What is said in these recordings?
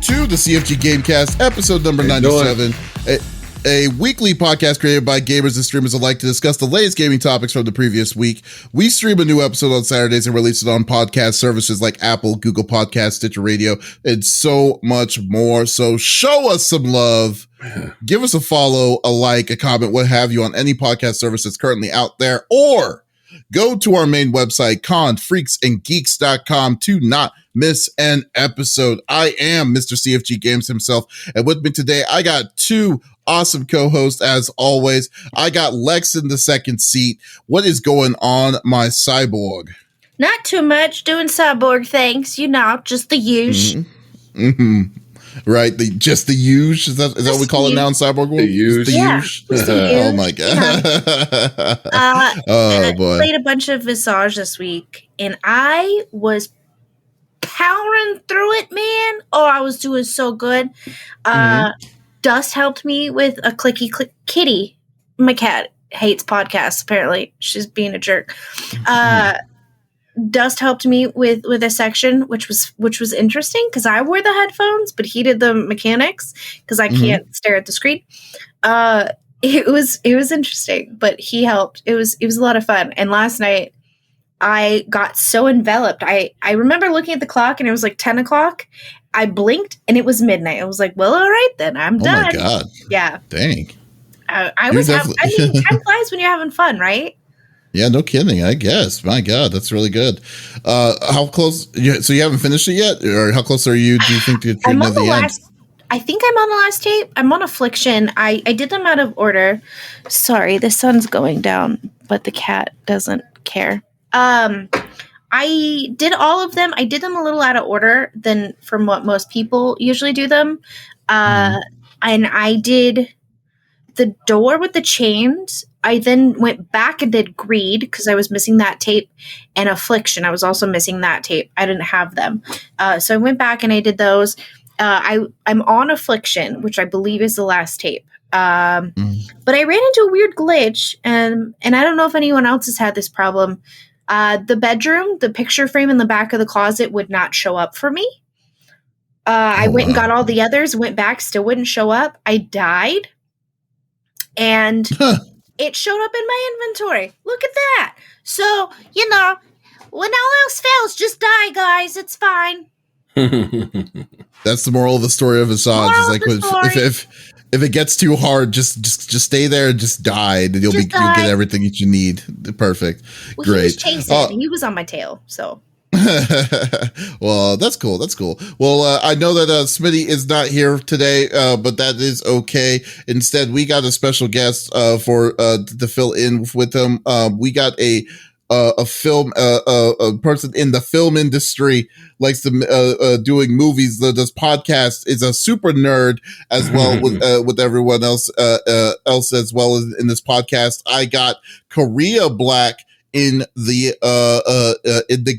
to the CFG GameCast, episode number 97, a weekly podcast created by gamers and streamers alike to discuss the latest gaming topics from the previous week. We stream a new episode on Saturdays and release it on podcast services like Apple, Google Podcasts, Stitcher Radio, and so much more. So show us some love. Give us a follow, a like, a comment, what have you on any podcast service that's currently out there, or go to our main website, confreaksandgeeks.com, to not miss an episode. I am Mr. CFG Games himself, and with me today, I got two awesome co-hosts as always. I got Lex in the second seat. What is going on, my cyborg? Not too much, doing cyborg things, just the usual. Right, just the huge. Is that what we call it now in Cyborg World? The huge. Oh my god! Oh boy! I played a bunch of Visage this week, and I was powering through it, man. Oh, I was doing so good. Dust helped me with a clicky kitty. My cat hates podcasts. Apparently, she's being a jerk. Dust helped me with a section, which was interesting because I wore the headphones, but he did the mechanics because I can't stare at the screen. It was interesting, but he helped. It was a lot of fun. And last night I got so enveloped. I remember looking at the clock and it was like 10 o'clock. I blinked and it was midnight. I was like, well, all right then, I'm done. Oh my god! Yeah, dang. I mean, time flies when you're having fun, right? Yeah, no kidding. I guess. My God, that's really good. How close? So you haven't finished it yet, or how close are you? Do you think you're near the end? I think I'm on the last tape. I'm on Affliction. I did them out of order. Sorry, the sun's going down, but the cat doesn't care. I did all of them. I did them a little out of order than from what most people usually do them. And I did the door with the chains. I then went back and did Greed because I was missing that tape, and Affliction. I was also missing that tape. I didn't have them. So I went back and I did those. I'm on Affliction, which I believe is the last tape. But I ran into a weird glitch, and I don't know if anyone else has had this problem. The bedroom, the picture frame in the back of the closet would not show up for me. I went and got all the others, went back, still wouldn't show up. I died. And it showed up in my inventory. Look at that. So, when all else fails, just die, guys. It's fine. That's the moral of the story of Visage. It's like if it gets too hard, just stay there and just die, and you'll get everything that you need. Perfect. Well, great. He was chasing. He was on my tail. So. Well, that's cool. Well, I know that Smitty is not here today, but that is okay. Instead, we got a special guest for to fill in with him. We got a film a person in the film industry, likes to doing movies, does podcast, is a super nerd as well with everyone else as well as in this podcast. I got Korea Black in the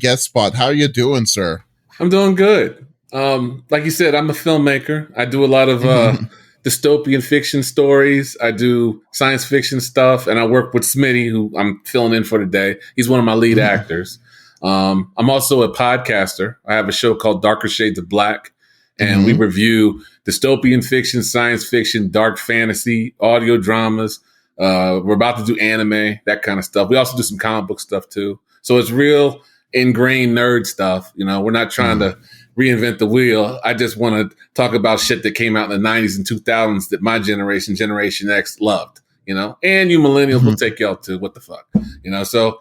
guest spot. How are you doing, sir? I'm doing good. Like you said, I'm a filmmaker. I do a lot of dystopian fiction stories. I do science fiction stuff, and I work with Smitty, who I'm filling in for today. He's one of my lead actors. I'm also a podcaster. I have a show called Darker Shades of Black, and we review dystopian fiction, science fiction, dark fantasy, audio dramas. We're about to do anime, that kind of stuff. We also do some comic book stuff too. So it's real ingrained nerd stuff. We're not trying to reinvent the wheel. I just want to talk about shit that came out in the 90s and 2000s that my generation, Generation X, loved, and you millennials will take y'all to what the fuck, so,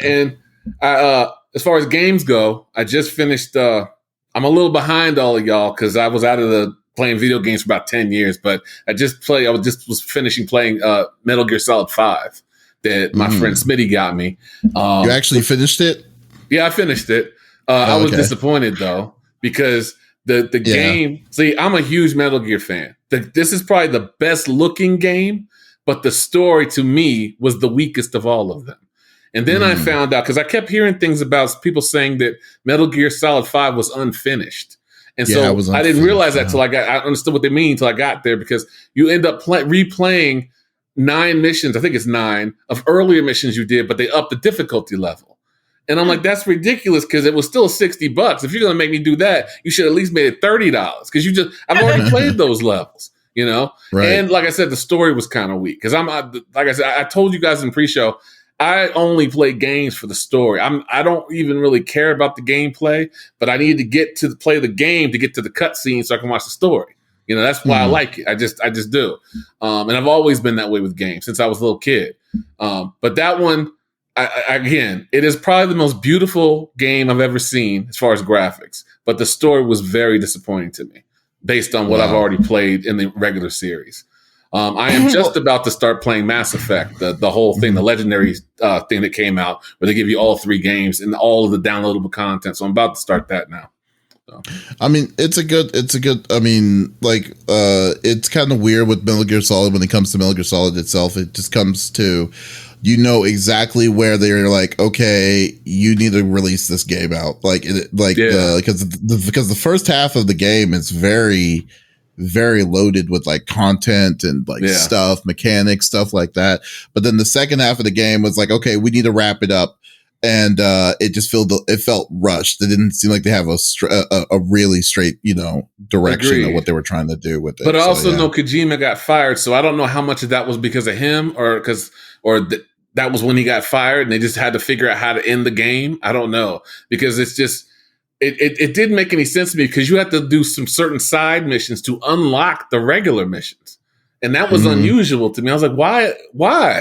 and I, as far as games go, I just finished, I'm a little behind all of y'all because I was out of the playing video games for about 10 years, but I was finishing playing Metal Gear Solid 5 that my friend Smitty got me. You actually finished it? Yeah, I finished it. I was disappointed though, because the game, see, I'm a huge Metal Gear fan. This is probably the best looking game, but the story to me was the weakest of all of them. And then I found out, because I kept hearing things about people saying that Metal Gear Solid 5 was unfinished. And so I didn't realize that till I understood what they mean till I got there, because you end up replaying 9 missions, I think it's 9, of earlier missions you did, but they upped the difficulty level. And I'm like, that's ridiculous because it was still $60. If you're going to make me do that, you should at least made it $30 because I've already played those levels, you know? Right. And like I said, the story was kind of weak because like I said, I told you guys in pre-show, I only play games for the story. I don't even really care about the gameplay, but I need to get to play the game to get to the cutscene so I can watch the story. You know, that's why I like it. I just do. And I've always been that way with games since I was a little kid. But that one, again, it is probably the most beautiful game I've ever seen as far as graphics. But the story was very disappointing to me based on what I've already played in the regular series. I am just about to start playing Mass Effect, the whole thing, the legendary thing that came out where they give you all 3 games and all of the downloadable content. So I'm about to start that now. So. I mean, it's a good, I mean, like, it's kind of weird with Metal Gear Solid when it comes to Metal Gear Solid itself. It just comes to, you know, exactly where they're like, okay, you need to release this game out. Like, because the first half of the game is very, very loaded with like content and like stuff, mechanics, stuff like that. But then the second half of the game was like, okay, we need to wrap it up. And it just felt rushed. It didn't seem like they have a really straight, you know, direction of what they were trying to do with it. But I also know Kojima got fired, so I don't know how much of that was because of him or that was when he got fired and they just had to figure out how to end the game. I don't know because it's just it didn't make any sense to me because you have to do some certain side missions to unlock the regular missions. And that was unusual to me. I was like, why?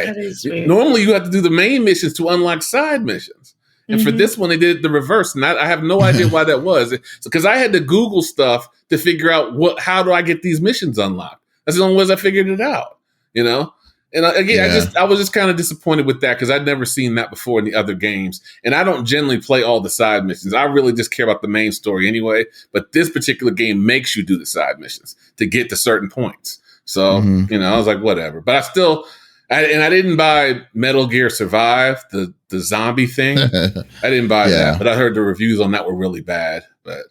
That is weird. Normally you have to do the main missions to unlock side missions. And for this one, they did the reverse. And I have no idea why that was. Because I had to Google stuff to figure out how do I get these missions unlocked? That's the only way I figured it out, you know? And again, I was just kind of disappointed with that because I'd never seen that before in the other games. And I don't generally play all the side missions. I really just care about the main story anyway. But this particular game makes you do the side missions to get to certain points. So, you know, I was like, whatever. But I didn't buy Metal Gear Survive, the zombie thing. I didn't buy that. But I heard the reviews on that were really bad. But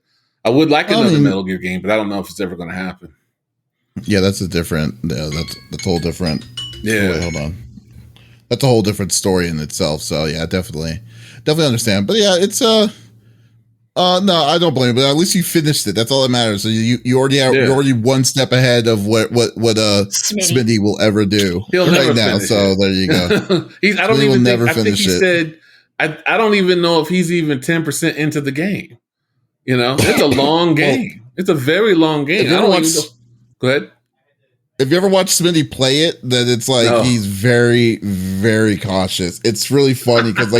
I would like another Metal Gear game, but I don't know if it's ever going to happen. Yeah, that's a whole different. Yeah. Wait, hold on. That's a whole different story in itself. So, yeah, definitely understand. But yeah, it's no, I don't blame you, but at least you finished it. That's all that matters. So you're already one step ahead of what Smitty will ever do. He'll never now. Finish so there you go. I think he said I don't even know if he's even 10% into the game. You know, it's a long game. It's a very long game. I don't even know. Go ahead. If you ever watch Smitty play it, then it's like he's very, very cautious. It's really funny because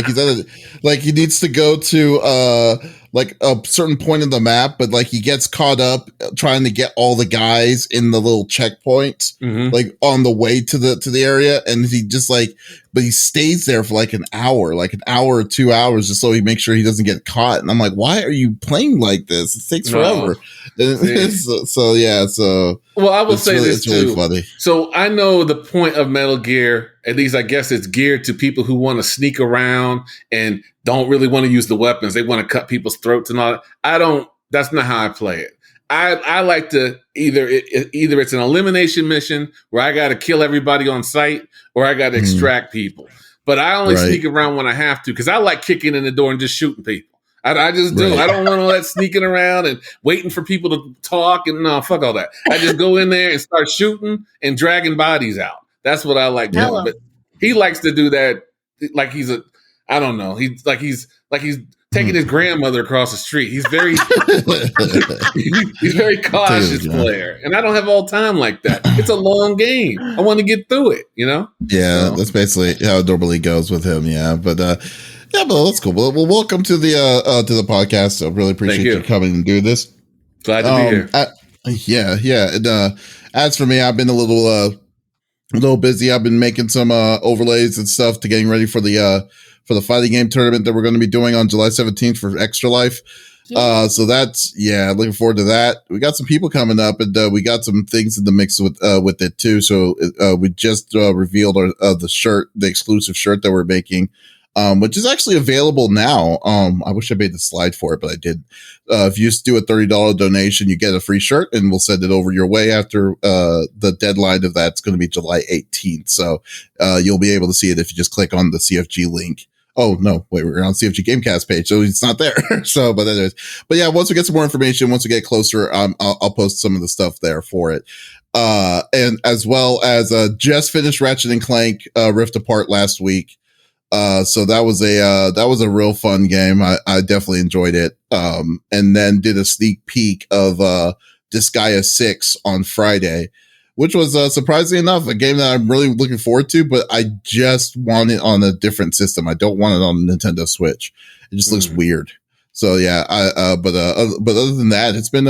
like he needs to go to like a certain point in the map, but like he gets caught up trying to get all the guys in the little checkpoints, like on the way to the area, and he just but he stays there for like an hour or 2 hours just so he makes sure he doesn't get caught. And I'm like, why are you playing like this? It takes forever. So well, I will say this too. Really funny. So I know the point of Metal Gear. At least I guess it's geared to people who want to sneak around and don't really want to use the weapons. They want to cut people's throats and all that. That's not how I play it. I like to either it's an elimination mission where I got to kill everybody on sight or I got to extract people. But I only sneak around when I have to because I like kicking in the door and just shooting people. I just do. I don't want all that sneaking around and waiting for people to talk and no, fuck all that. I just go in there and start shooting and dragging bodies out. That's what I like doing. But he likes to do that like he's I don't know. He's taking his grandmother across the street. He's very he's very cautious player. And I don't have all time like that. It's a long game. I want to get through it, you know? Yeah, that's basically how it normally goes with him, yeah. But that's cool. Well, welcome to the podcast. I really appreciate you coming and doing this. Glad to be Yeah. here. And as for me, I've been a little busy. I've been making some overlays and stuff to getting ready for the fighting game tournament that we're going to be doing on July 17th for Extra Life. So that's looking forward to that. We got some people coming up, and we got some things in the mix with it too. So we just revealed the exclusive shirt that we're making, which is actually available now. I wish I made the slide for it, but I did. If you just do a $30 donation, you get a free shirt, and we'll send it over your way after the deadline of that's going to be July 18th. So you'll be able to see it if you just click on the CFG link. Oh no, wait, we're on CFG GameCast page, so it's not there. So, but anyways, but yeah, once we get some more information, once we get closer, I'll post some of the stuff there for it. And as well as just finished Ratchet and Clank Rift Apart last week. So that was a real fun game. I definitely enjoyed it. And then did a sneak peek of Disgaea 6 on Friday, which was surprisingly enough a game that I'm really looking forward to, but I just want it on a different system. I don't want it on Nintendo Switch. It just looks weird. So yeah, but other than that, it's been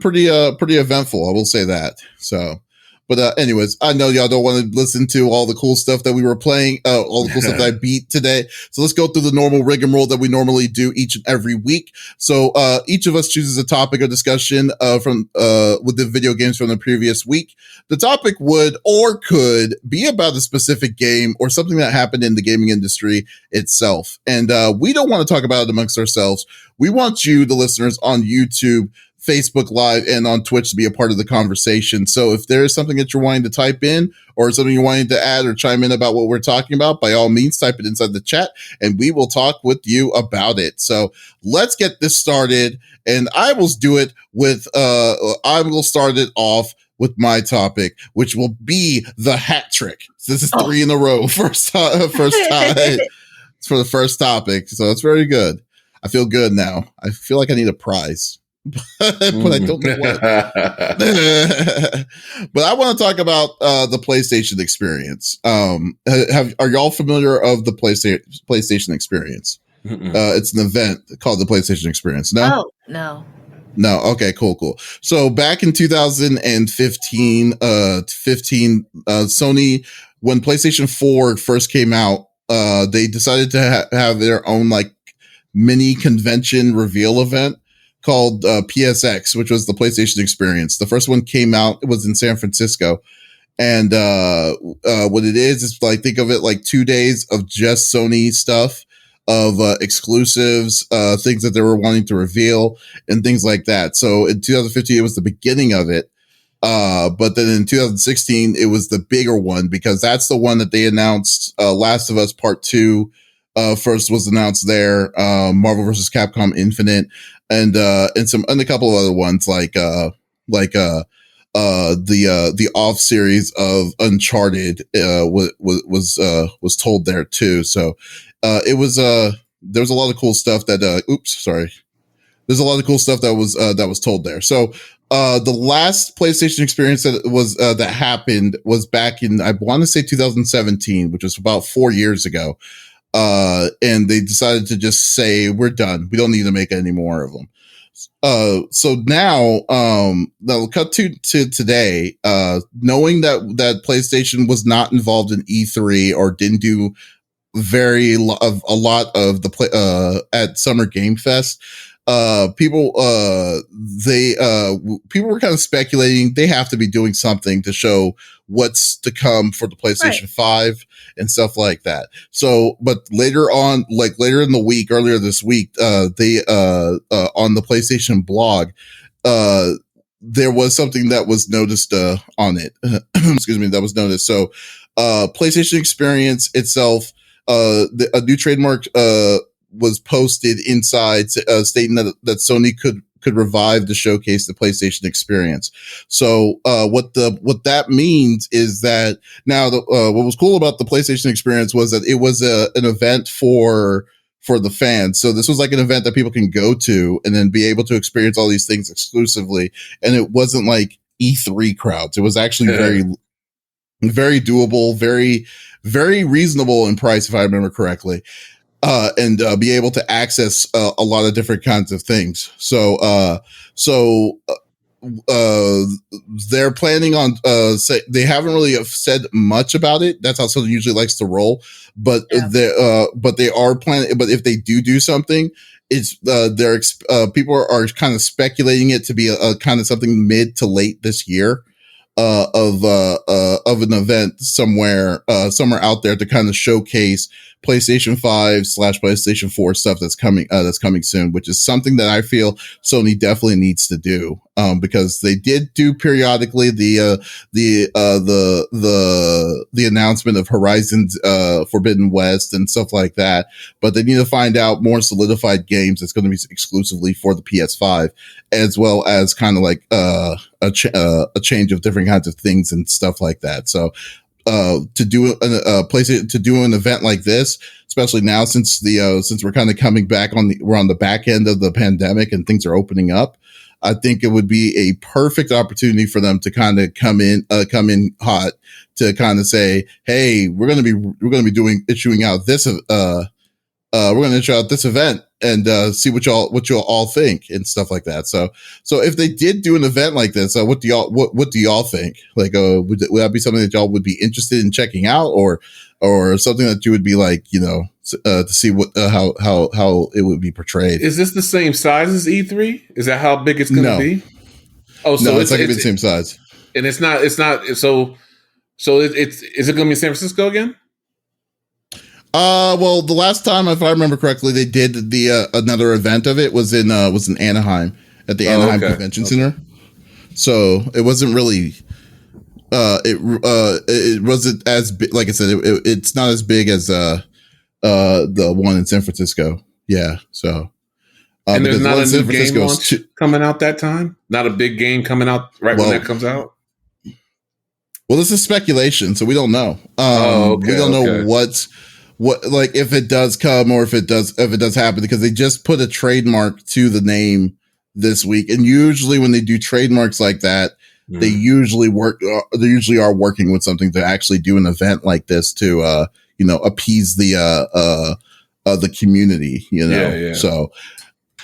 pretty eventful. I will say that. So, but anyways, I know y'all don't want to listen to all the cool stuff that we were playing, all the cool stuff that I beat today. So let's go through the normal rigmarole that we normally do each and every week. So each of us chooses a topic of discussion from with the video games from the previous week. The topic would or could be about a specific game or something that happened in the gaming industry itself. And we don't want to talk about it amongst ourselves. We want you, the listeners, on YouTube, Facebook Live, and on Twitch to be a part of the conversation. So if there is something that you're wanting to type in or something you're wanting to add or chime in about what we're talking about, by all means, type it inside the chat and we will talk with you about it. So let's get this started. And I will do it with, I will start it off with my topic, which will be the hat trick. So this is 3 in a row. First time for the first topic. So it's very good. I feel good now. I feel like I need a prize. But I don't know what. But I want to talk about the PlayStation Experience. Are y'all familiar of the PlayStation Experience? It's an event called the PlayStation Experience. No? Oh, no. No. Okay, cool. So back in 2015, Sony, when PlayStation 4 first came out, they decided to have their own like mini convention reveal event called PSX, which was the PlayStation Experience. The first one came out, it was in San Francisco. And what it is like, think of it like 2 days of just Sony stuff, of exclusives, things that they were wanting to reveal and things like that. So in 2015, it was the beginning of it. But then in 2016, it was the bigger one because that's the one that they announced, Last of Us Part 2 first was announced there, Marvel vs. Capcom Infinite, and a couple of other ones like the off series of Uncharted was told there too. So there was a lot of cool stuff that there's a lot of cool stuff that was told there. So the last PlayStation Experience that happened was back in, I want to say 2017, which was about 4 years ago. And they decided to just say, we're done. We don't need to make any more of them. So now, they'll cut to today, knowing that PlayStation was not involved in E3 or didn't do a lot of the at Summer Game Fest. People were kind of speculating they have to be doing something to show what's to come for the PlayStation 5 and stuff like that. So, but later in the week, earlier this week, they on the PlayStation blog, there was something that was noticed on it. Excuse me, that was noticed. So, PlayStation Experience itself, a new trademark was posted inside, stating that Sony could revive to showcase the PlayStation Experience. So what that means is that now what was cool about the PlayStation Experience was that it was an event for the fans. So this was like an event that people can go to and then be able to experience all these things exclusively. And it wasn't like E3 crowds. It was actually very, very doable, very, very reasonable in price, if I remember correctly. And be able to access a lot of different kinds of things. So they're planning on they haven't really said much about it. That's how Sony usually likes to roll. But they are planning. But if they do something, it's people are kind of speculating it to be a kind of something mid to late this year. Of an event somewhere out there to kind of showcase PlayStation 5/PlayStation 4 stuff that's coming soon, which is something that I feel Sony definitely needs to do, because they did do periodically the announcement of Horizon's Forbidden West and stuff like that, but they need to find out more solidified games that's going to be exclusively for the PS5, as well as kind of like a change of different kinds of things and stuff like that. So to do an event like this, especially now since we're kind of coming back we're on the back end of the pandemic and things are opening up, I think it would be a perfect opportunity for them to kind of come in hot to kind of say, hey, we're going to be issuing out this event and see what y'all all think and stuff like that. So if they did do an event like this, what do y'all think? Like, would that be something that y'all would be interested in checking out, or something that you would be like, to see what how it would be portrayed? Is this the same size as E3? Is that how big it's going to be? Oh, so no, it's not going to be the same size. And it's not. So is it going to be in San Francisco again? Well, the last time, if I remember correctly, they did another event of it was in Anaheim at the Anaheim Convention Center. So it wasn't really, it wasn't as big. Like I said, it's not as big as the one in San Francisco. Yeah. So, and there's not a new game launch coming out that time. Not a big game coming out when that comes out. Well, this is speculation, so we don't know. We don't know what like if it does come or if it does happen, because they just put a trademark to the name this week, and usually when they do trademarks like that, they usually are working with something to actually do an event like this to appease the community, Yeah. So,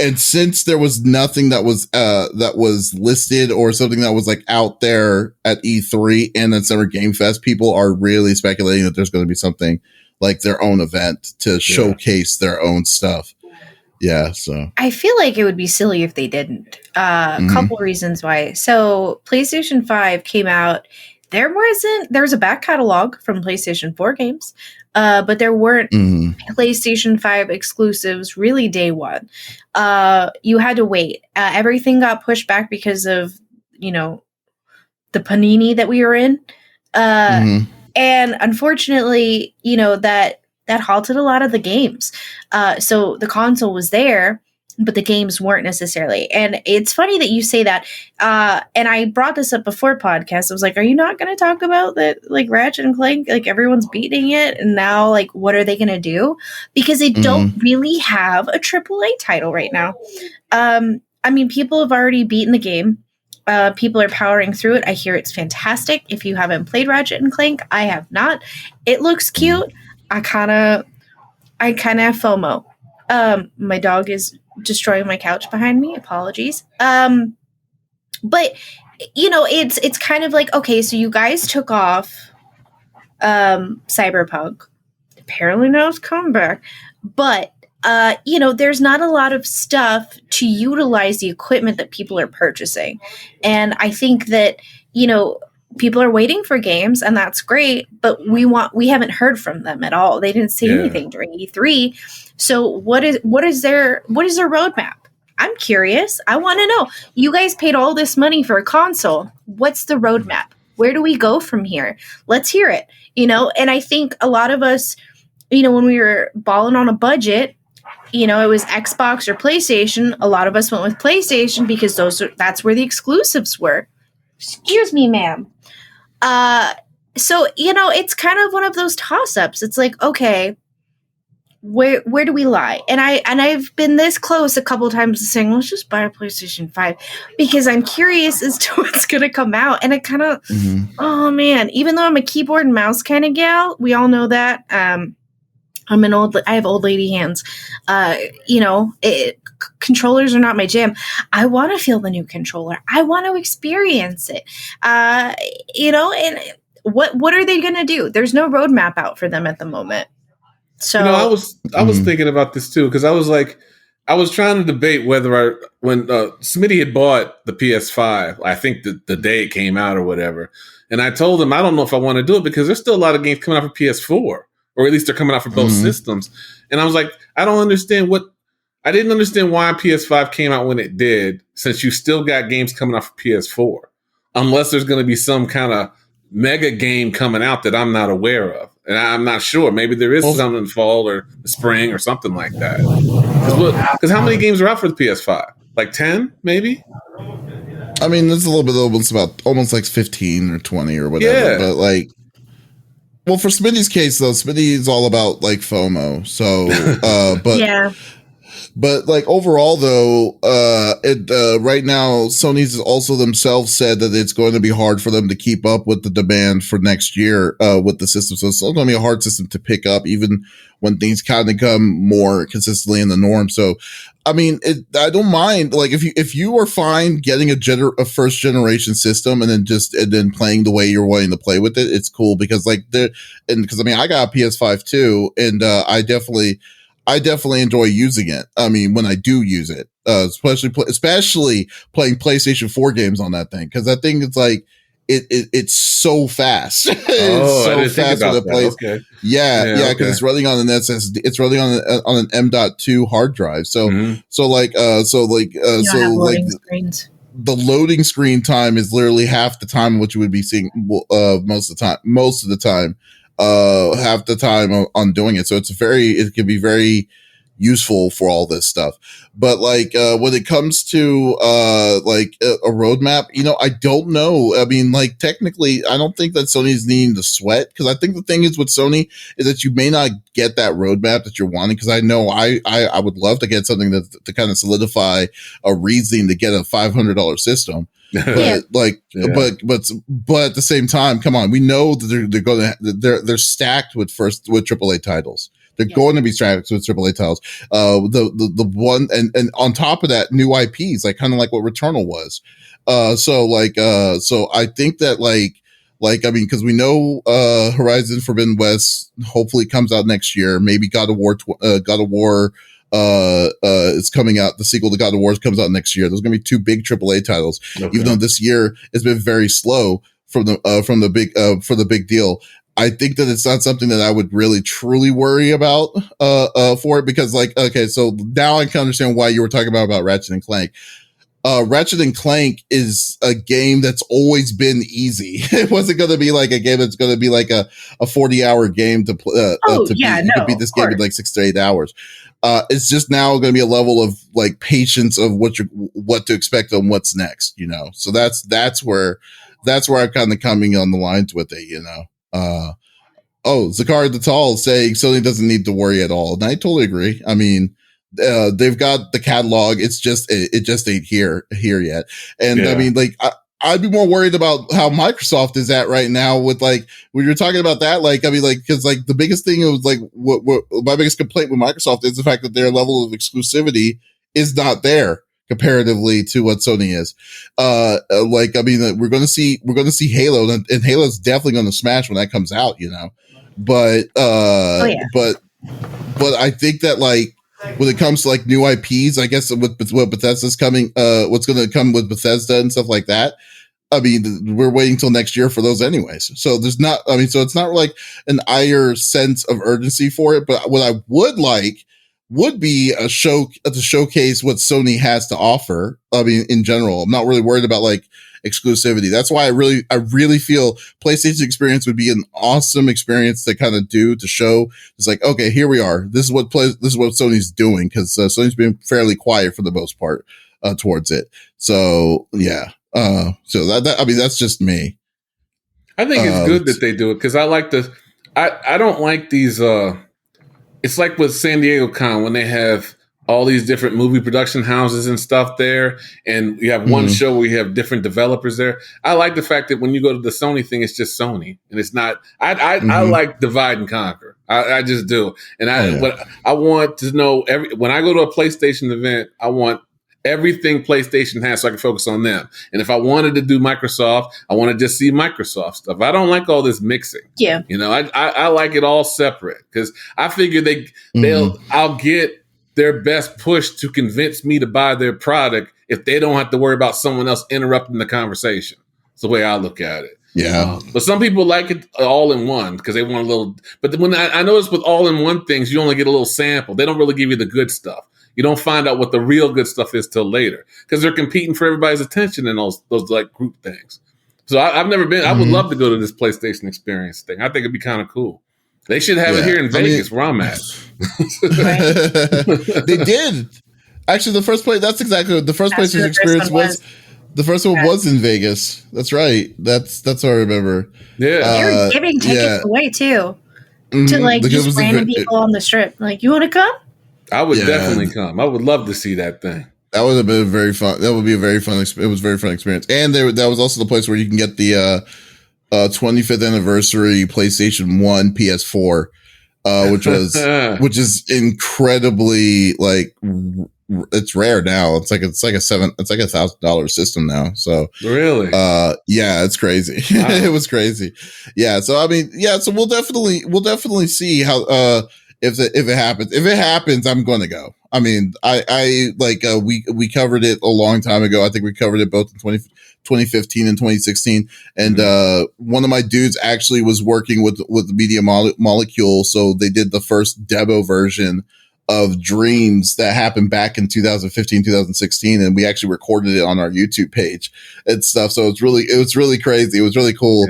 and since there was nothing that was listed or something that was like out there at E3 and at Summer Game Fest, people are really speculating that there's going to be something like their own event to showcase their own stuff. Yeah. So I feel like it would be silly if they didn't. A couple reasons why. So PlayStation 5 came out. There was a back catalog from PlayStation 4 games, but there weren't PlayStation 5 exclusives really day one. You had to wait. Everything got pushed back because of, the panini that we were in. And unfortunately, that halted a lot of the games. So the console was there, but the games weren't necessarily. And it's funny that you say that. And I brought this up before podcast. I was like, are you not going to talk about that, like Ratchet and Clank, like everyone's beating it, and now like what are they going to do? Because they don't really have a AAA title right now. I mean, people have already beaten the game. People are powering through it. I hear it's fantastic. If you haven't played Ratchet and Clank, I have not. It looks cute. I kind of have FOMO. My dog is destroying my couch behind me. Apologies. But it's kind of like, okay, so you guys took off Cyberpunk. Apparently now it's coming back. But there's not a lot of stuff to utilize the equipment that people are purchasing. And I think that, people are waiting for games, and that's great, but we haven't heard from them at all. They didn't say anything during E3. So what is their roadmap? I'm curious. I want to know. You guys paid all this money for a console. What's the roadmap? Where do we go from here? Let's hear it. And I think a lot of us, when we were balling on a budget, it was Xbox or PlayStation. A lot of us went with PlayStation because that's where the exclusives were. Excuse me, ma'am. So, it's kind of one of those toss-ups. It's like, okay, where do we lie? And I've been this close a couple of times to saying, let's just buy a PlayStation 5 because I'm curious as to what's going to come out. And it kind of, oh man, even though I'm a keyboard and mouse kind of gal, we all know that, I have old lady hands. Controllers are not my jam. I want to feel the new controller. I want to experience it. And what are they going to do? There's no roadmap out for them at the moment. So I was thinking about this too, because I was trying to debate whether when Smitty had bought the PS5, I think the day it came out or whatever, and I told him I don't know if I want to do it because there's still a lot of games coming out for PS4. or at least they're coming out for both systems. And I was like, I didn't understand why PS5 came out when it did, since you still got games coming out for PS4, unless there's going to be some kind of mega game coming out that I'm not aware of. And I'm not sure. Maybe there is something in the fall or the spring or something like that. Because how many games are out for the PS5? Like 10, maybe? I mean, it's a little bit almost like 15 or 20 or whatever. Yeah. But like, well, for Smitty's case though, Smitty is all about like FOMO. So, but yeah. But like overall though, right now Sony's also themselves said that it's going to be hard for them to keep up with the demand for next year with the system. So it's still going to be a hard system to pick up, even when things kind of come more consistently in the norm. So, I mean, I don't mind. Like if you are fine getting a first generation system and then playing the way you're wanting to play with it, it's cool because because I mean I got a PS5 too, and I definitely enjoy using it. I mean, when I do use it, especially playing PlayStation 4 games on that thing, because that thing is like it's so fast. It's so I didn't think about that. Okay. Yeah, because it's running on an SSD. It's running on an M.2 hard drive. So Screens. The loading screen time is literally half the time in which you would be seeing most of the time. Half the time on doing it. So it can be very useful for all this stuff. But like, when it comes to, a roadmap, I don't know. I mean, like technically, I don't think that Sony's needing to sweat, because I think the thing is with Sony is that you may not get that roadmap that you're wanting. Cause I know I would love to get something to kind of solidify a reasoning to get a $500 system. But but at the same time, come on, we know that they're stacked with AAA titles. They're going to be stacked with AAA titles. The one and on top of that, new IPs, like kind of like what Returnal was. So I think that I mean, because we know Horizon Forbidden West hopefully comes out next year. Maybe God of War is coming out. The sequel to God of War comes out next year. There's going to be two big AAA titles, even though this year has been very slow for the big deal. I think that it's not something that I would really truly worry about for it, because so now I can understand why you were talking about Ratchet and Clank. Ratchet and Clank is a game that's always been easy. It wasn't going to be like a game that's going to be like a 40-hour game to beat this game in like 6 to 8 hours. It's just now going to be a level of like patience of what to expect and what's next, So that's where I'm kind of coming on the lines with it, Zakari the Tall is saying Sony doesn't need to worry at all, and I totally agree. I mean, they've got the catalog. It just ain't here yet. And I mean, like, I'd be more worried about how Microsoft is at right now with like, when you're talking about that, like, I mean, like, cause like the biggest thing was like, what my biggest complaint with Microsoft is the fact that their level of exclusivity is not there comparatively to what Sony is. Like, I mean, we're going to see Halo, and Halo's definitely going to smash when that comes out, but I think that like, when it comes to like new IPs, I guess with what Bethesda's coming, what's going to come with Bethesda and stuff like that. I mean, we're waiting till next year for those anyways. So so it's not like an ire sense of urgency for it. But what I would like would be to showcase what Sony has to offer. I mean, in general, I'm not really worried about like exclusivity. That's why I really feel PlayStation Experience would be an awesome experience to kind of to show. It's like, okay, here we are. This is what Sony's doing, because Sony's been fairly quiet for the most part towards it. So yeah. So that I mean, that's just me. I think it's good that they do it, because I like I don't like these. It's like with San Diego Con, when they have all these different movie production houses and stuff there, and you have one show where you have different developers there. I like the fact that when you go to the Sony thing, it's just Sony, and it's not. I like divide and conquer. I just do, and but I want to know when I go to a PlayStation event, I want everything PlayStation has, so I can focus on them. And if I wanted to do Microsoft, I want to just see Microsoft stuff. I don't like all this mixing. Yeah, I like it all separate, because I figure I'll get their best push to convince me to buy their product if they don't have to worry about someone else interrupting the conversation. It's the way I look at it. Yeah. But some people like it all in one because they want a little. But when I notice with all in one things, you only get a little sample. They don't really give you the good stuff. You don't find out what the real good stuff is till later because they're competing for everybody's attention in those like group things. So I've never been. I would love to go to this PlayStation Experience thing. I think it'd be kind of cool. They should have it here in Vegas, where I'm at. They did. Actually, the first place. That's exactly what the first PlayStation Experience was. The first one was in Vegas. That's right. That's what I remember. Yeah, they were giving tickets away too to like just random people on the strip. Like, you want to come? I would definitely come. I would love to see that thing. That would have been very fun. That would be a very fun. It was a very fun experience. And that was also the place where you can get the 25th anniversary PlayStation 1 PS4, which is incredibly like. It's rare now. It's like $1,000 system now. So really, yeah, it's crazy. Wow. It was crazy. Yeah. So I mean, yeah. So we'll definitely see how if it happens. If it happens, I'm going to go. I mean, I like we covered it a long time ago. I think we covered it both in 2015 and 2016. And one of my dudes actually was working with the Media Molecule, so they did the first demo version of Dreams that happened back in 2015, 2016. And we actually recorded it on our YouTube page and stuff. So it was really crazy. It was really cool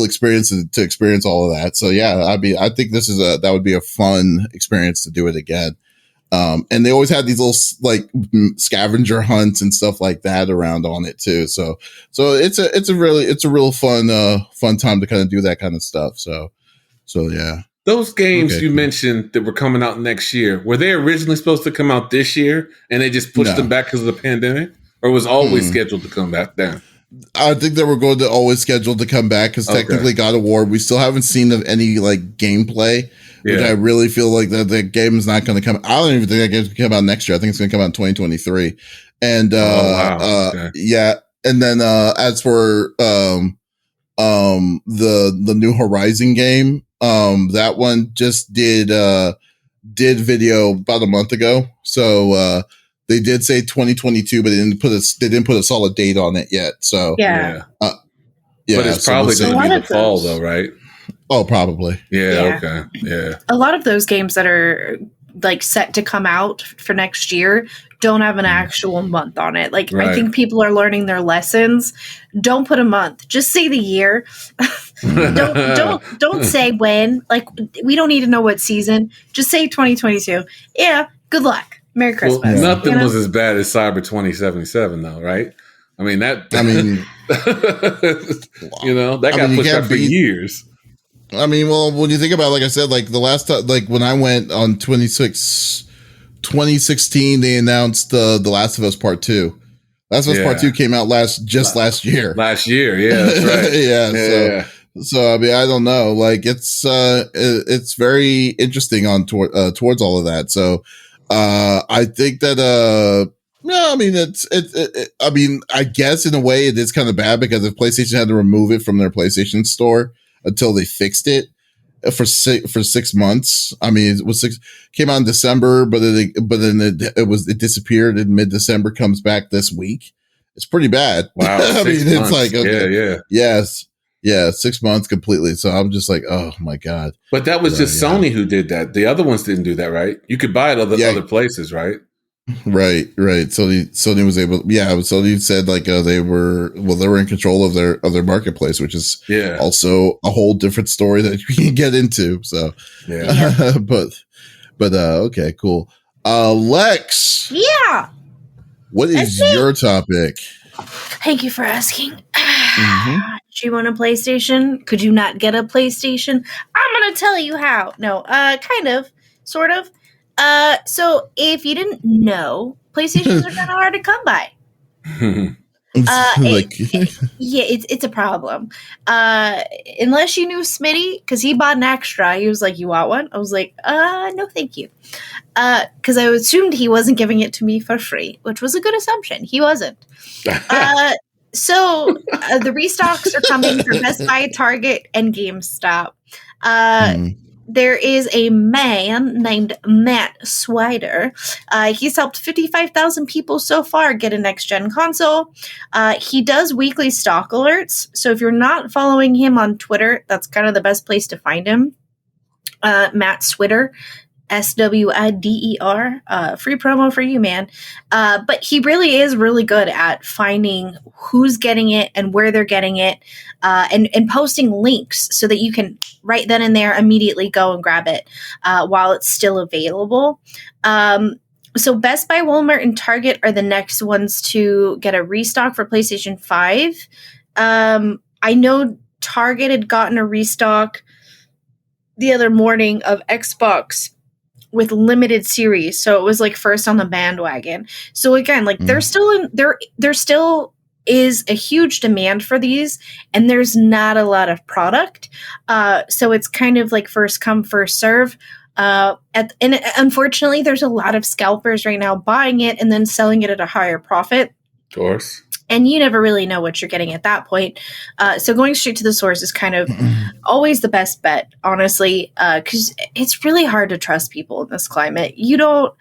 experience to experience all of that. So yeah, I think that would be a fun experience to do it again. And they always had these little like scavenger hunts and stuff like that around on it too. So it's a real fun time to kind of do that kind of stuff. So yeah. Those games you mentioned that were coming out next year, were they originally supposed to come out this year and they just pushed them back because of the pandemic, or was always scheduled to come back then? I think they were going to always scheduled to come back because technically God of War, we still haven't seen any like gameplay, which I really feel like that the game is not going to come. I don't even think that game's going to come out next year. I think it's going to come out in 2023. And yeah. And then as for the New Horizon game, that one just did video about a month ago. So they did say 2022, but they didn't put a solid date on it yet. So yeah. But it's probably going to be the fall though, right? Oh, probably. Yeah. Okay. Yeah. A lot of those games that are like set to come out for next year don't have an actual month on it. Like, I think people are learning their lessons. Don't put a month. Just say the year. Don't say when. Like, we don't need to know what season. Just say 2022. Yeah. Good luck. Merry Christmas. Well, nothing was as bad as Cyber 2077, though, right? I mean that got pushed out for years. I mean, well, when you think about it, like I said, like the last time, like when I went on 2016, they announced the Last of Us Part 2. Last of Us Part 2 came out last year. Last year, yeah, that's right. yeah. So I mean, I don't know. Like it's very interesting towards all of that. So I think that no, I mean I mean, I guess in a way it is kind of bad because if PlayStation had to remove it from their PlayStation Store until they fixed it for 6 months. I mean, it came out in December, but then it disappeared in mid-December, comes back this week. It's pretty bad. Wow. I mean, months. It's like, okay, yes. Yeah, 6 months completely. So I'm just like, oh my God. But that was just Sony who did that. The other ones didn't do that, right? You could buy it other places, right? Right. Sony was able. Yeah, Sony said like they were in control of their marketplace, which is also a whole different story that we can get into. So but okay, cool. Lex. Yeah. What is your topic? Thank you for asking. Do you want a PlayStation? Could you not get a PlayStation? I'm gonna tell you how. No, kind of, sort of. So if you didn't know, PlayStations are kind of hard to come by. It's a problem. Unless you knew Smitty, because he bought an extra. He was like, "You want one?" I was like, no, thank you." Because I assumed he wasn't giving it to me for free, which was a good assumption. He wasn't. So the restocks are coming for Best Buy, Target, and GameStop. there is a man named Matt Swider. He's helped 55,000 people so far get a next-gen console. He does weekly stock alerts, so if you're not following him on Twitter, that's kind of the best place to find him. Matt Swider, SWIDER, free promo for you, man. But he really is really good at finding who's getting it and where they're getting it, and posting links so that you can right then and there immediately go and grab it while it's still available. So Best Buy, Walmart, and Target are the next ones to get a restock for PlayStation 5. I know Target had gotten a restock the other morning of Xbox with limited series, so it was like first on the bandwagon. So again, like there still is a huge demand for these, and there's not a lot of product. So it's kind of like first come, first serve. And unfortunately, there's a lot of scalpers right now buying it and then selling it at a higher profit. Of course. And you never really know what you're getting at that point. So going straight to the source is kind of always the best bet, honestly, because it's really hard to trust people in this climate. You don't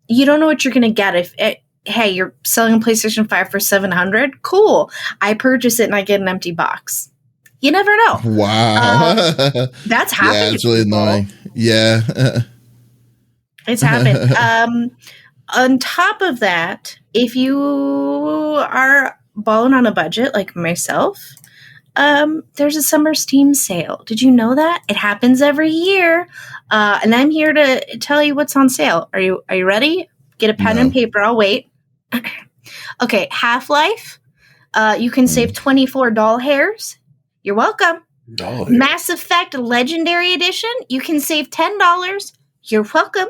know what you're going to get. Hey, you're selling a PlayStation 5 for $700? Cool. I purchase it and I get an empty box. You never know. Wow. That's happened. Yeah, it's really annoying. Yeah. It's happened. On top of that, if you are balling on a budget like myself, there's a summer Steam sale. Did you know that? It happens every year. And I'm here to tell you what's on sale. Are you ready? Get a pen and paper. I'll wait. Okay, Half-Life. You can save 24 doll hairs. You're welcome. Mass Effect Legendary Edition. You can save $10. You're welcome.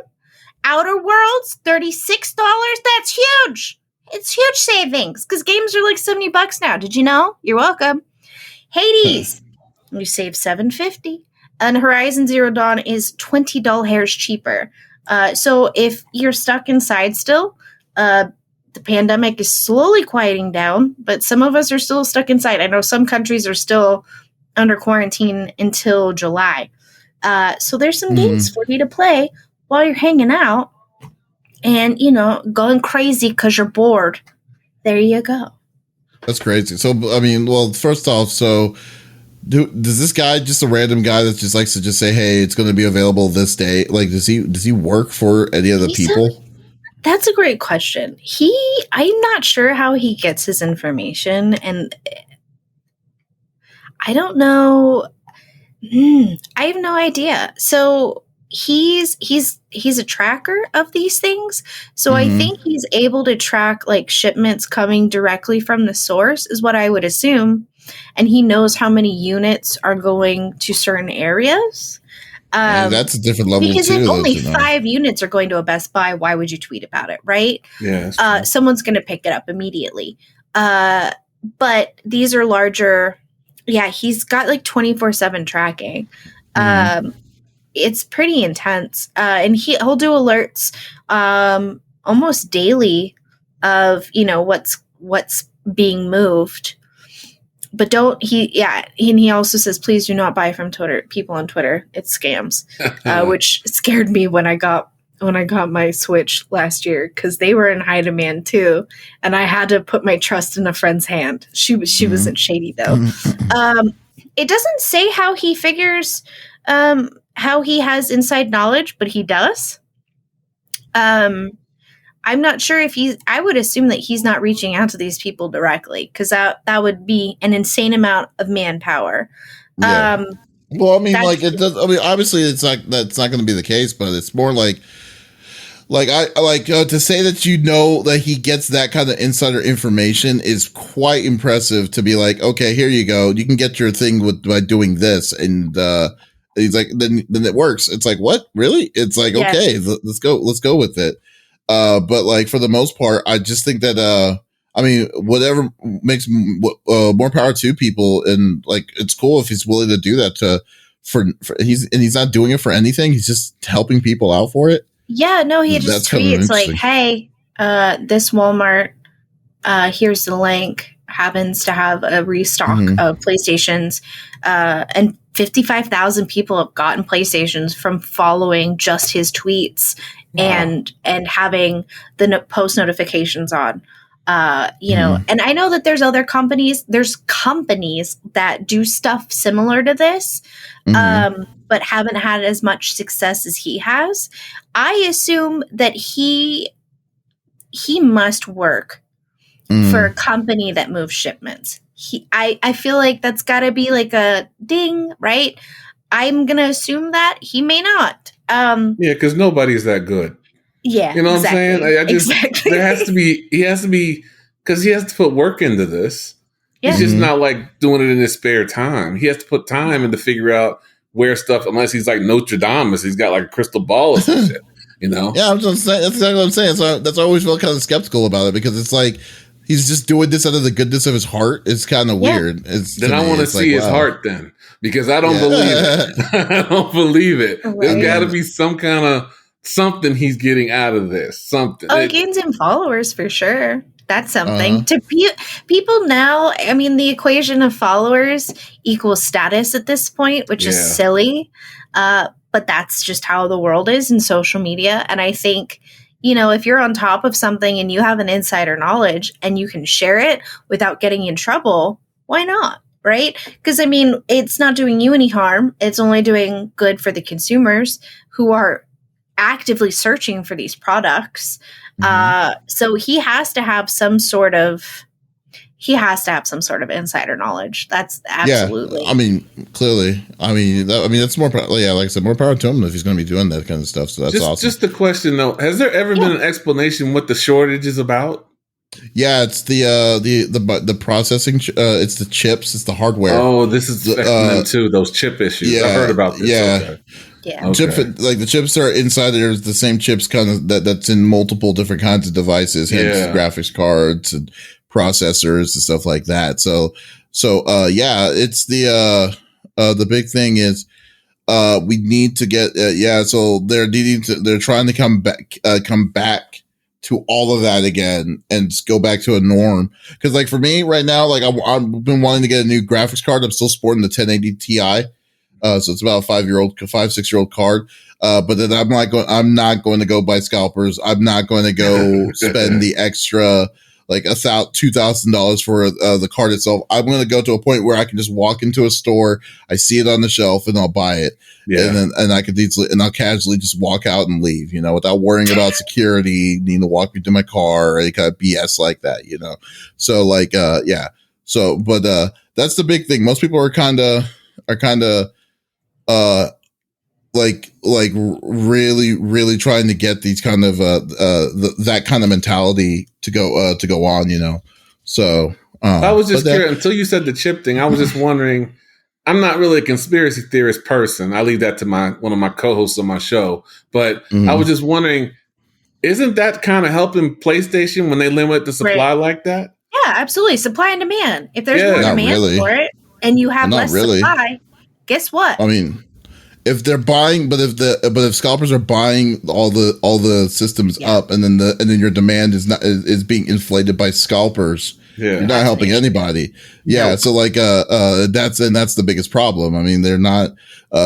Outer Worlds, $36. That's huge. It's huge savings because games are like $70 now. Did you know? You're welcome. Hades, you save $7.50. And Horizon Zero Dawn is $20 hairs cheaper. So if you're stuck inside still, the pandemic is slowly quieting down, but some of us are still stuck inside. I know some countries are still under quarantine until July. So there's some games for you to play while you're hanging out and, going crazy because you're bored. There you go. That's crazy. So, I mean, well, first off, does this guy, just a random guy that just likes to just say, hey, it's going to be available this day? Like, does he work for any of the people? That's a great question. I'm not sure how he gets his information, and I don't know. I have no idea. So he's a tracker of these things. So I think he's able to track like shipments coming directly from the source is what I would assume. And he knows how many units are going to certain areas. That's a different level because too. If only 5 units are going to a Best Buy, why would you tweet about it, right? Yeah. Someone's going to pick it up immediately. But these are larger. Yeah, he's got like 24/7 tracking. It's pretty intense. And he'll do alerts almost daily of, what's being moved. But he also says, please do not buy from Twitter, people on Twitter. It's scams, which scared me when I got my Switch last year because they were in high demand too, and I had to put my trust in a friend's hand. She wasn't shady though. It doesn't say how he figures how he has inside knowledge, but he does. I'm not sure if I would assume that he's not reaching out to these people directly because that would be an insane amount of manpower. Yeah. Well, I mean, like it does. I mean, obviously, that's not going to be the case, but it's more like to say that that he gets that kind of insider information is quite impressive. To be like, okay, here you go, you can get your thing by doing this, and he's like, then it works. It's like, what, really? It's like, okay, let's go with it. But like for the most part, I just think that I mean, whatever makes more power to people, and like it's cool if he's willing to do that he's not doing it for anything. He's just helping people out for it. Yeah, no, he just tweets like, "Hey, this Walmart, here's the link. Happens to have a restock of PlayStations, and 55,000 people have gotten PlayStations from following just his tweets and having the post notifications on. You know, and I know that there's companies that do stuff similar to this, but haven't had as much success as he has. I assume that he must work for a company that moves shipments. I feel like that's got to be like a ding, right? I'm going to assume that he may not. Yeah, because nobody's that good. Yeah, you know exactly. what I'm saying? Exactly. He has to be, because he has to put work into this. Yeah. He's just not like doing it in his spare time. He has to put time in to figure out where stuff, unless he's like Notre Dame, he's got like a crystal ball or some shit, you know? Yeah, I'm just saying, that's exactly what I'm saying. So that's why I always felt kind of skeptical about it, because it's like, he's just doing this out of the goodness of his heart. It's kind of weird. Then I want to see his heart then, because I don't believe it. I don't believe it. Right. There's got to be some kind of something he's getting out of this. Something. Oh, gains in followers for sure. That's something. To people now, I mean, the equation of followers equals status at this point, which is silly. But that's just how the world is in social media. And I think, you know, if you're on top of something and you have an insider knowledge and you can share it without getting in trouble, why not? Right? Because, I mean, it's not doing you any harm. It's only doing good for the consumers who are actively searching for these products. So he has to have some sort of insider knowledge. That's absolutely. Yeah, I mean, clearly. I mean, that's more. Like I said, more power to him if he's going to be doing that kind of stuff. So that's awesome. Just the question though: has there ever been an explanation what the shortage is about? Yeah, it's the processing. It's the chips. It's the hardware. Oh, this is them too. Those chip issues. Yeah, I heard about this. Yeah. Okay. Yeah, okay. Like the chips are inside. There's the same chips kind of that's in multiple different kinds of devices, hence graphics cards and processors and stuff like that. So it's the big thing is we need to get so they're trying to come back to all of that again and go back to a norm. Because like for me right now, like I've been wanting to get a new graphics card. I'm still sporting the 1080 Ti. So it's about a 5-6-year-old card. But then I'm not going to go buy scalpers. I'm not going to go spend the extra like $2,000 for the card itself. I'm going to go to a point where I can just walk into a store. I see it on the shelf and I'll buy it. Yeah. And I could easily, and I'll casually just walk out and leave, you know, without worrying about security, needing to walk me to my car or any kind of BS like that, you know? So like, So, but that's the big thing. Most people are kind of really trying to get these kind of that kind of mentality to go on, you know. So I was just curious until you said the chip thing. I was just wondering. I'm not really a conspiracy theorist person. I leave that to one of my co-hosts on my show. But I was just wondering, isn't that kind of helping PlayStation when they limit the supply like that? Yeah, absolutely. Supply and demand. If there's more demand for it and you have less supply, guess what? I mean, if they're buying, but if scalpers are buying all the systems up, and then your demand is being inflated by scalpers, you're not helping anybody. Yeah, so like that's the biggest problem. I mean, they're not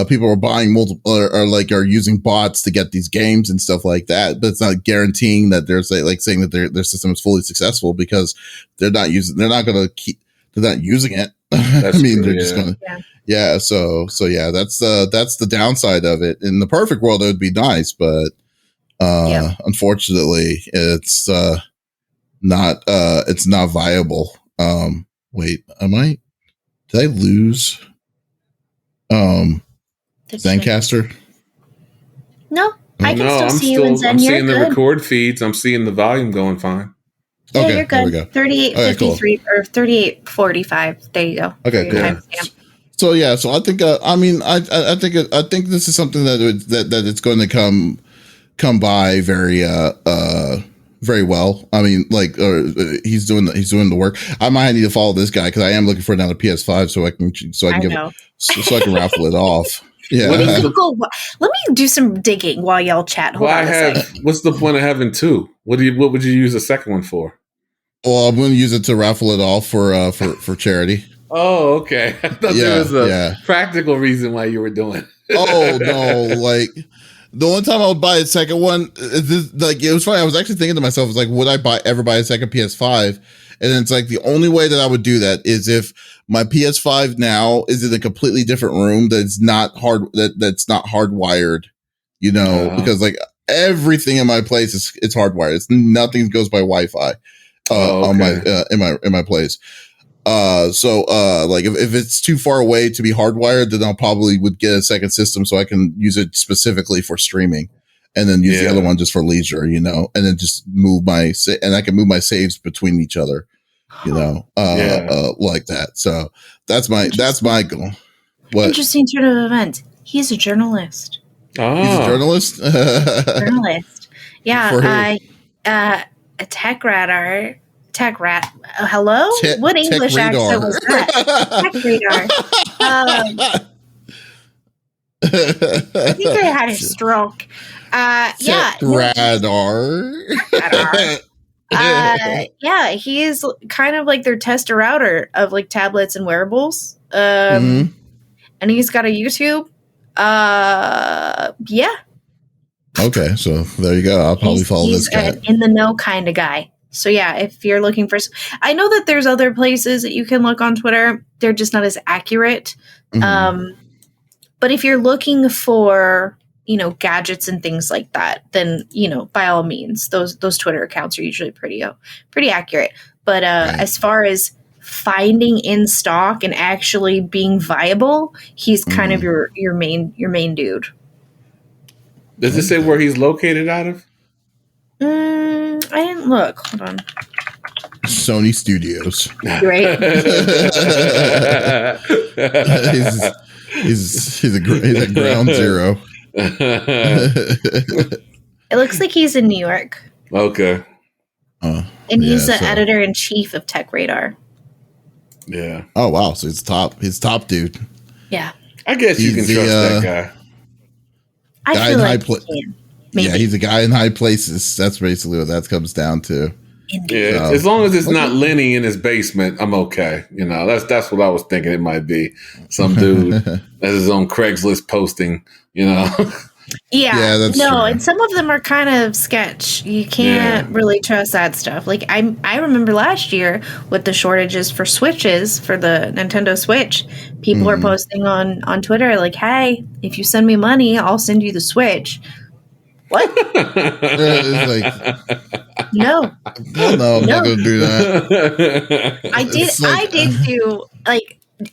people are buying multiple are using bots to get these games and stuff like that, but it's not guaranteeing that they're saying that their system is fully successful because they're not using it. I mean, they're just going to. Yeah, so that's the downside of it. In the perfect world, it would be nice, but unfortunately, it's not viable. Wait, did I lose Zencaster? No, I can still see you in Zen. I'm seeing the record feeds. I'm seeing the volume going fine. Yeah, you're good. 3853 or 3845. There you go. Okay, cool. So I think I think this is something that it's going to come by very very well. I mean, like he's doing the work. I might need to follow this guy because I am looking for another PS5 so I can raffle it off. Yeah. Let me do some digging while y'all chat. Hold on a second. What's the point of having two? What would you use the second one for? Well, I'm going to use it to raffle it off for charity. Oh, okay. I thought there was a practical reason why you were doing it. Oh no, like the one time I would buy a second one, it was funny. I was actually thinking to myself, would I ever buy a second PS5? And then it's like the only way that I would do that is if my PS5 now is in a completely different room that's not that's not hardwired, because like everything in my place it's hardwired. Nothing goes by Wi-Fi on my in my place. Like if it's too far away to be hardwired, then I'll probably would get a second system so I can use it specifically for streaming, and then use the other one just for leisure, and then just and I can move my saves between each other, like that. So that's my goal. What? Interesting turn of events. He's a journalist. Oh. He's a journalist. Journalist. Yeah. A tech radar. Tech rat. Hello? What English accent was that? Tech radar. I think I had a stroke. Tech radar. Yeah, he is kind of like their tester router of like tablets and wearables. And he's got a YouTube. Yeah. Okay, so there you go. I'll probably follow this guy. In the know kind of guy. So yeah, if you're looking for, I know that there's other places that you can look on Twitter. They're just not as accurate. But if you're looking for, gadgets and things like that, then, by all means, those Twitter accounts are usually pretty accurate. But as far as finding in stock and actually being viable, he's kind of your main dude. Does it say where he's located out of? I didn't look. Hold on. Sony Studios. Right. he's at ground zero. It looks like he's in New York. Okay. And he's the editor-in-chief of Tech Radar. Yeah. Oh wow! So he's top dude. Yeah. I guess you can trust that guy. I feel like you can. Maybe. Yeah, he's a guy in high places. That's basically what that comes down to. Yeah, as long as it's not Lenny in his basement, I'm okay. That's what I was thinking it might be. Some dude has his own Craigslist posting, Yeah, that's no, true. and some of them are kind of sketch. You can't really trust that stuff. Like I remember last year with the shortages for Switches for the Nintendo Switch, people are posting on Twitter like, "Hey, if you send me money, I'll send you the Switch." What? It's like, no, I'm not going to do that. I did do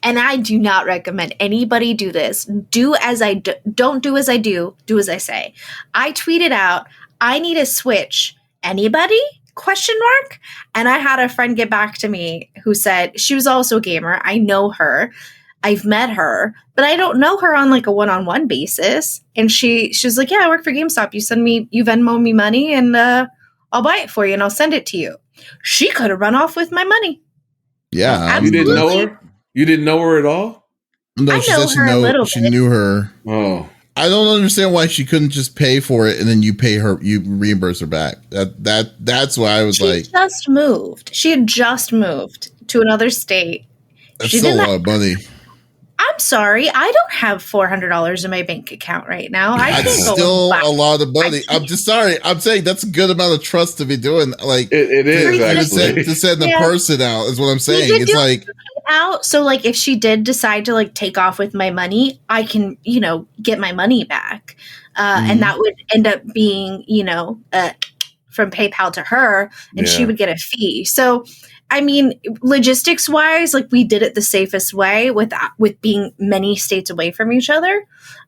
and I do not recommend anybody do this. Do as I do. Don't do as I do. Do as I say. I tweeted out, I need a Switch. Anybody? ? And I had a friend get back to me who said she was also a gamer. I know her. I've met her, but I don't know her on like a one-on-one basis. And she was like, yeah, I work for GameStop. You Venmo me money and I'll buy it for you and I'll send it to you. She could have run off with my money. Yeah. You didn't know her? You didn't know her at all? No, she said she knew her. Oh. I don't understand why she couldn't just pay for it and then you reimburse her back. That's why I was like. She just moved. She had just moved to another state. That's still a lot of money. I'm sorry, I don't have $400 in my bank account right now. That's still a lot of money. I'm just sorry. I'm saying that's a good amount of trust to be doing. Like it is actually to send the person out is what I'm saying. It's like out. So like if she did decide to like take off with my money, I can get my money back, and that would end up being from PayPal to her, and she would get a fee. So. I mean, logistics wise, like we did it the safest way with being many states away from each other.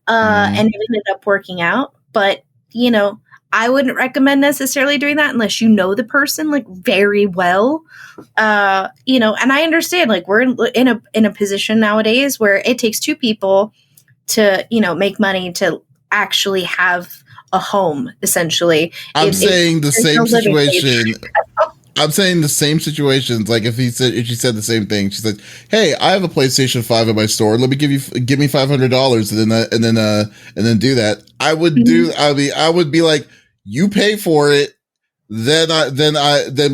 And it ended up working out. But, I wouldn't recommend necessarily doing that unless you know the person like very well. And I understand like we're in a position nowadays where it takes two people to, make money to actually have a home, essentially. I'm saying the same situation. I'm saying the same situations. Like if she said the same thing, she said, "Hey, I have a PlayStation 5 at my store. Let me give me $500 and then do that." I would be like, "You pay for it, then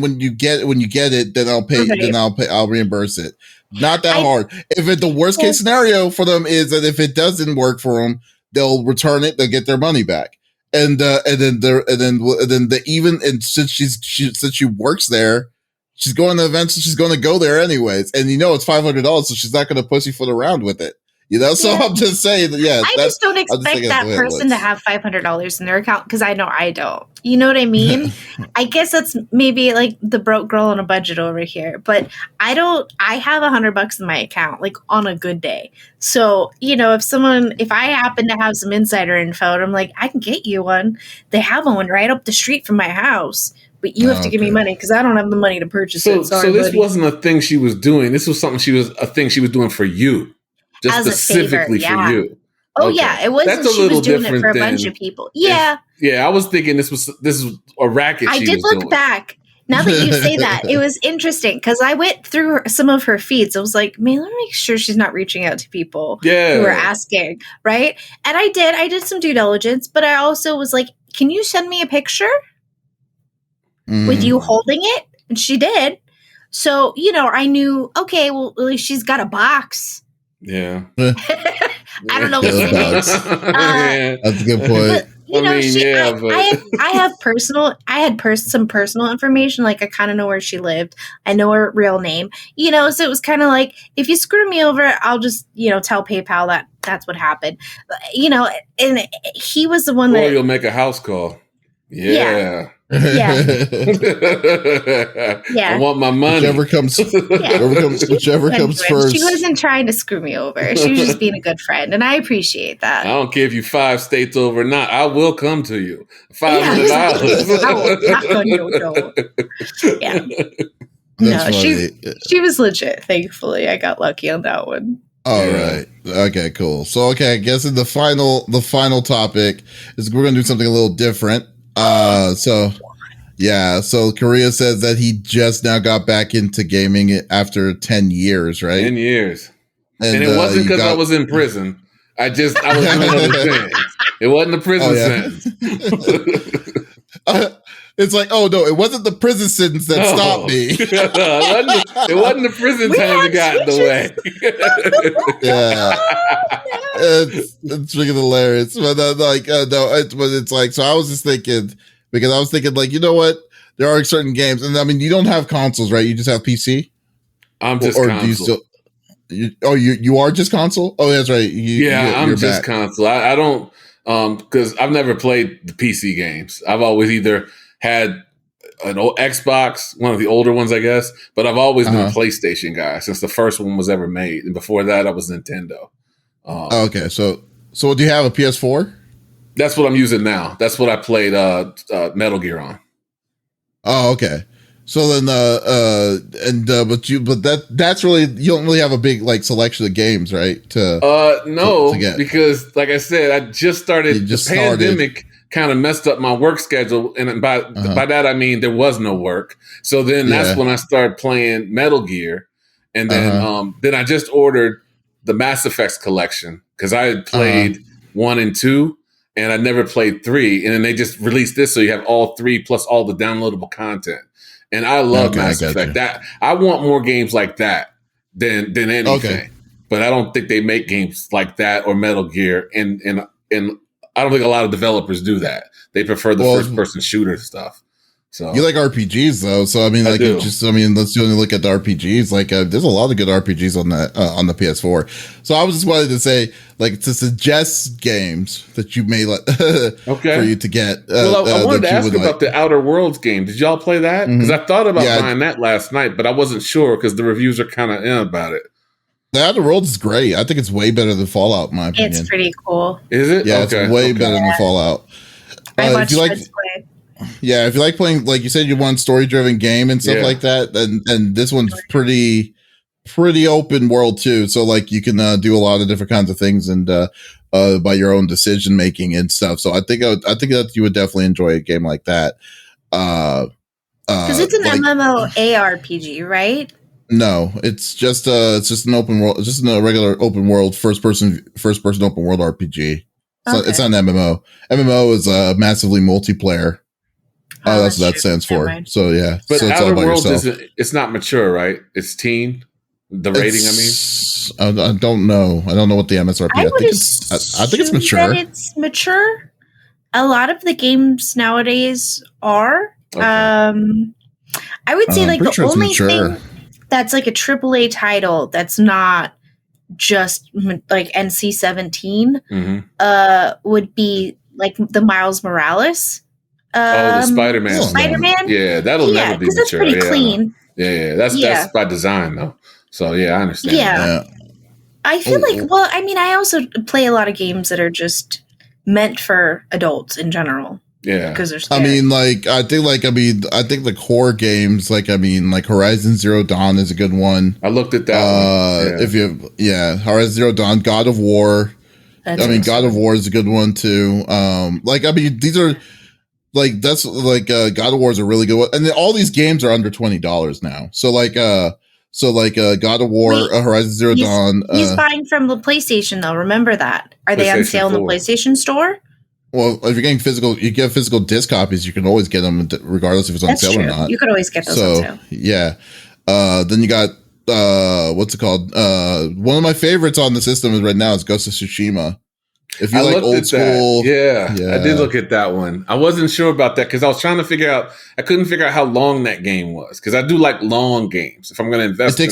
when you get it, then I'll pay. Then I'll reimburse it." Not that hard. If it, the worst case scenario for them is that if it doesn't work for them, they'll return it. They'll get their money back. And then since since she works there, she's going to events. So she's going to go there anyways. And it's $500, so she's not going to pussyfoot around with it. So I'm just saying that, I just don't expect that person to have $500 in their account because I know I don't. You know what I mean? I guess that's maybe like the broke girl on a budget over here, but I have $100 in my account, like on a good day. So, if I happen to have some insider info and I'm like, I can get you one. They have one right up the street from my house. But you have to give me money because I don't have the money to purchase it. Sorry, so this wasn't a thing she was doing. This was a thing she was doing for you. Just specifically for you. Oh, yeah. It wasn't she was doing it for a bunch of people. Yeah. I was thinking this was a racket I did look back. Now that you say that, it was interesting because I went through some of her feeds. I was like, man, let me make sure she's not reaching out to people who are asking, right? And I did. I did some due diligence, but I also was like, can you send me a picture with you holding it? And she did. So, I knew, okay, well, at least she's got a box. Yeah. I don't know what it is. That's a good point. But, I had some personal information. Like I kind of know where she lived. I know her real name. So it was kind of like, if you screw me over, I'll just, tell PayPal that that's what happened. And he was the one or you'll make a house call. Yeah. Yeah. I want my money. Whichever comes first. She wasn't trying to screw me over. She was just being a good friend, and I appreciate that. I don't care if you 5 states over or not. I will come to you. $500. I will knock on your door. Yeah. She was legit. Thankfully, I got lucky on that one. All right. Okay, cool. So, I guess in the final topic is we're going to do something a little different. So Korea says that he just now got back into gaming after 10 years, right? 10 years. And it wasn't because I was in prison. I was doing other things. It wasn't a prison sentence. It's like, oh no, it wasn't the prison sentence that stopped me. It wasn't the prison time that got in the way. It's freaking hilarious. But it's like, so I was just thinking, because I was thinking like, you know what? There are certain games, and I mean, you don't have consoles, right? You just have PC. I'm just console. Do you still? You are just console? Oh, that's right. I'm just console. I don't because I've never played the PC games. I've always either had an old Xbox, one of the older ones, I guess, but I've always been a PlayStation guy since the first one was ever made, and before that, I was Nintendo. Okay, so do you have a PS4? That's what I'm using now. That's what I played Metal Gear on. Oh, okay. So then, that's really, you don't really have a big like selection of games, right? No, because like I said, I just started. The pandemic kind of messed up my work schedule, and by that I mean there was no work. So then that's when I started playing Metal Gear, and then then I just ordered the Mass Effects collection because I had played 1 and 2. And I never played 3, and then they just released this, so you have all 3 plus all the downloadable content. And I love Mass Effect. That I want more games like that than anything. Okay. But I don't think they make games like that or Metal Gear, and I don't think a lot of developers do that. They prefer the first person shooter stuff. So you like RPGs though, so I mean, like, let's only look at the RPGs. Like, there's a lot of good RPGs on that on the PS4. So I was just wanted to say, like, to suggest games that you may for you to get. I wanted to ask about the Outer Worlds game. Did y'all play that? Because I thought about buying that last night, but I wasn't sure because the reviews are kind of about it. The Outer Worlds is great. I think it's way better than Fallout, in my opinion. It's pretty cool. Is it? Yeah, it's way better than Fallout. I watched Let's Play. Yeah, if you like playing, like you said, you want story-driven game and stuff like that, then this one's pretty open world too. So like you can do a lot of different kinds of things and by your own decision making and stuff. So I think that you would definitely enjoy a game like that. Because it's an MMORPG, right? No, it's just an open world. It's just a regular open world first person open world RPG. So it's not an MMO. MMO is massively multiplayer. Oh, that's what that stands for. So yeah, but so it's Outer all about Worlds yourself. it's not mature, right? It's teen. The rating, I don't know. I don't know what the MSRP. I think it's mature. It's mature. A lot of the games nowadays are. Okay. I would say like the sure only thing that's like a AAA title that's not just like NC-17 would be like the Miles Morales. The Spider-Man. Spider-Man? Yeah, that'll never be mature. That's pretty clean. Yeah. That's by design though. So yeah, I understand. Yeah. I feel like, well, I mean, I also play a lot of games that are just meant for adults in general. Yeah. Because they're scary. I mean, I think the core games, like Horizon Zero Dawn is a good one. I looked at that one. Horizon Zero Dawn, God of War. God of War is a good one too. These are that's God of War is a really good one. And then all these games are under $20 now. So God of War, Horizon Zero Dawn. He's buying from the PlayStation though. Remember that. Are they on sale in the PlayStation Store? Well, if you're getting you get physical disc copies, you can always get them regardless if it's on sale or not. You could always get those on sale. Yeah. Then you got, what's it called? One of my favorites on the system right now is Ghost of Tsushima. If you like old school. Yeah, I did look at that one. I wasn't sure about that because I was trying to figure out, I couldn't figure out how long that game was because I do like long games. If I'm going to invest it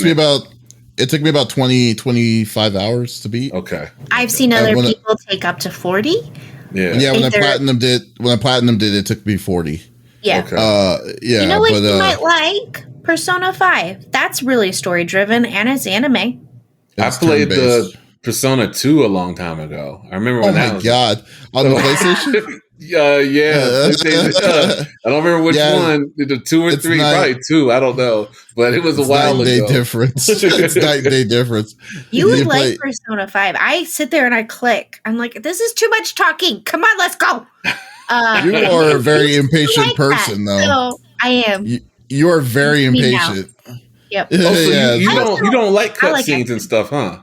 took me about 25 hours to beat. Okay. I've seen other people take up to 40. Yeah, when I platinum did, it took me 40. Yeah. Okay. You know what you might like? Persona 5. That's really story driven and it's anime. I played the Persona 2 a long time ago. I remember when that was. Oh my God. On the PlayStation? I don't remember which one. The 2 or 3, probably 2. I don't know. But it was a while ago. Difference. It's night and day difference. You would like Persona 5. I sit there and I click. I'm like, this is too much talking. Come on, let's go. You are a very impatient person, though. So I am. You are very impatient. Yep. You don't like cutscenes and stuff, huh?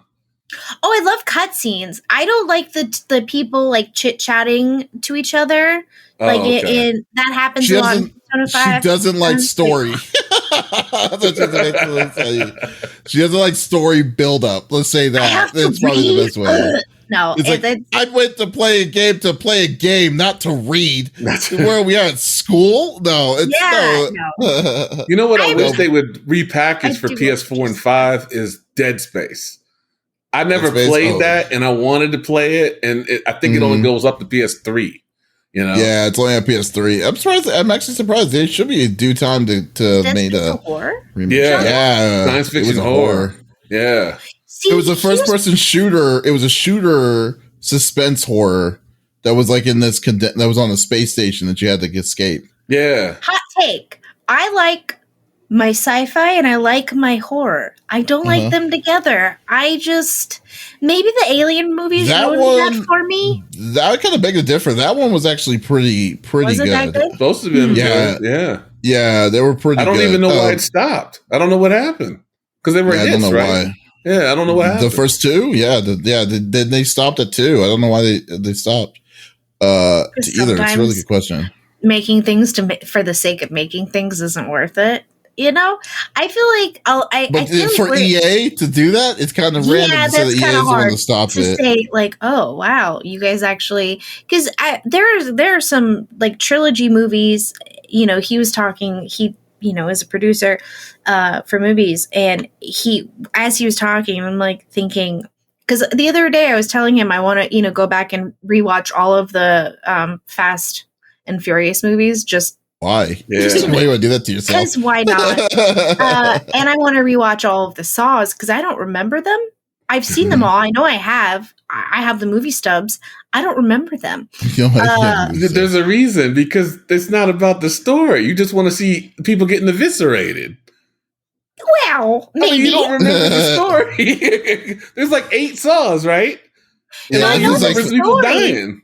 Oh, I love cutscenes. I don't like the people like chit-chatting to each other. That happens a lot. She doesn't like story. She doesn't like story build up. Let's say that. That's probably the best way. No, I went to play a game, not to read. Where are we at school? No, no. You know what I wish they would repackage for PS4 and 5 is Dead Space. I never played that, and I wanted to play it, and I think it only goes up to PS3. You know? Yeah, it's only on PS3. I'm surprised. I'm actually surprised. There should be due time to make a horror. Yeah, science fiction horror. Yeah, it was a first-person shooter. It was a shooter suspense horror that was like in this that was on a space station that you had to escape. Yeah. Hot take. I like my sci-fi and I like my horror. I don't like them together. Maybe the Alien movies ruined that for me. That kind of beg the difference. That one was actually pretty good. That good? Supposed to be good. Yeah, they were pretty good. I don't even know why it stopped. I don't know what happened. Because they were hits, I don't know right? why. Yeah, I don't know what happened. The first two? Then they stopped at 2. I don't know why they stopped. Either. It's a really good question. Making things for the sake of making things isn't worth it. You know, I feel like for EA to do that, it's kind of random to say that EA is the one to stop it. Say like, oh wow, you guys actually, because there are some like trilogy movies. You know, he was talking. He is a producer for movies, and as he was talking, I'm like thinking, because the other day I was telling him I want to go back and rewatch all of the Fast and Furious movies just. Why? Yeah. Why do you want to do that to yourself? Because why not? And I want to rewatch all of the Saws because I don't remember them. I've seen them all. I know I have. I have the movie stubs. I don't remember them. There's a reason, because it's not about the story. You just want to see people getting eviscerated. Well, maybe. You don't remember the story. There's like 8 Saws, right? Yeah, I know like people dying.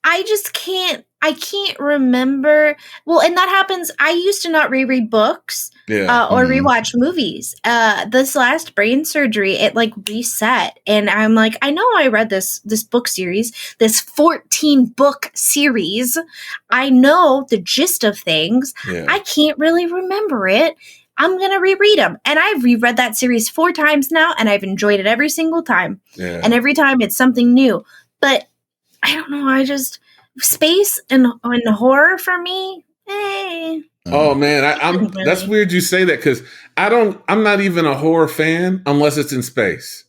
I just can't. I can't remember. Well, and that happens. I used to not reread books or rewatch movies. This last brain surgery, it like reset. And I'm like, I know I read this book series, this 14 book series. I know the gist of things. Yeah. I can't really remember it. I'm going to reread them. And I've reread that series 4 times now, and I've enjoyed it every single time. Yeah. And every time it's something new. But I don't know. Space and horror for me, Oh man, I'm that's weird you say that because I'm not even a horror fan unless it's in space.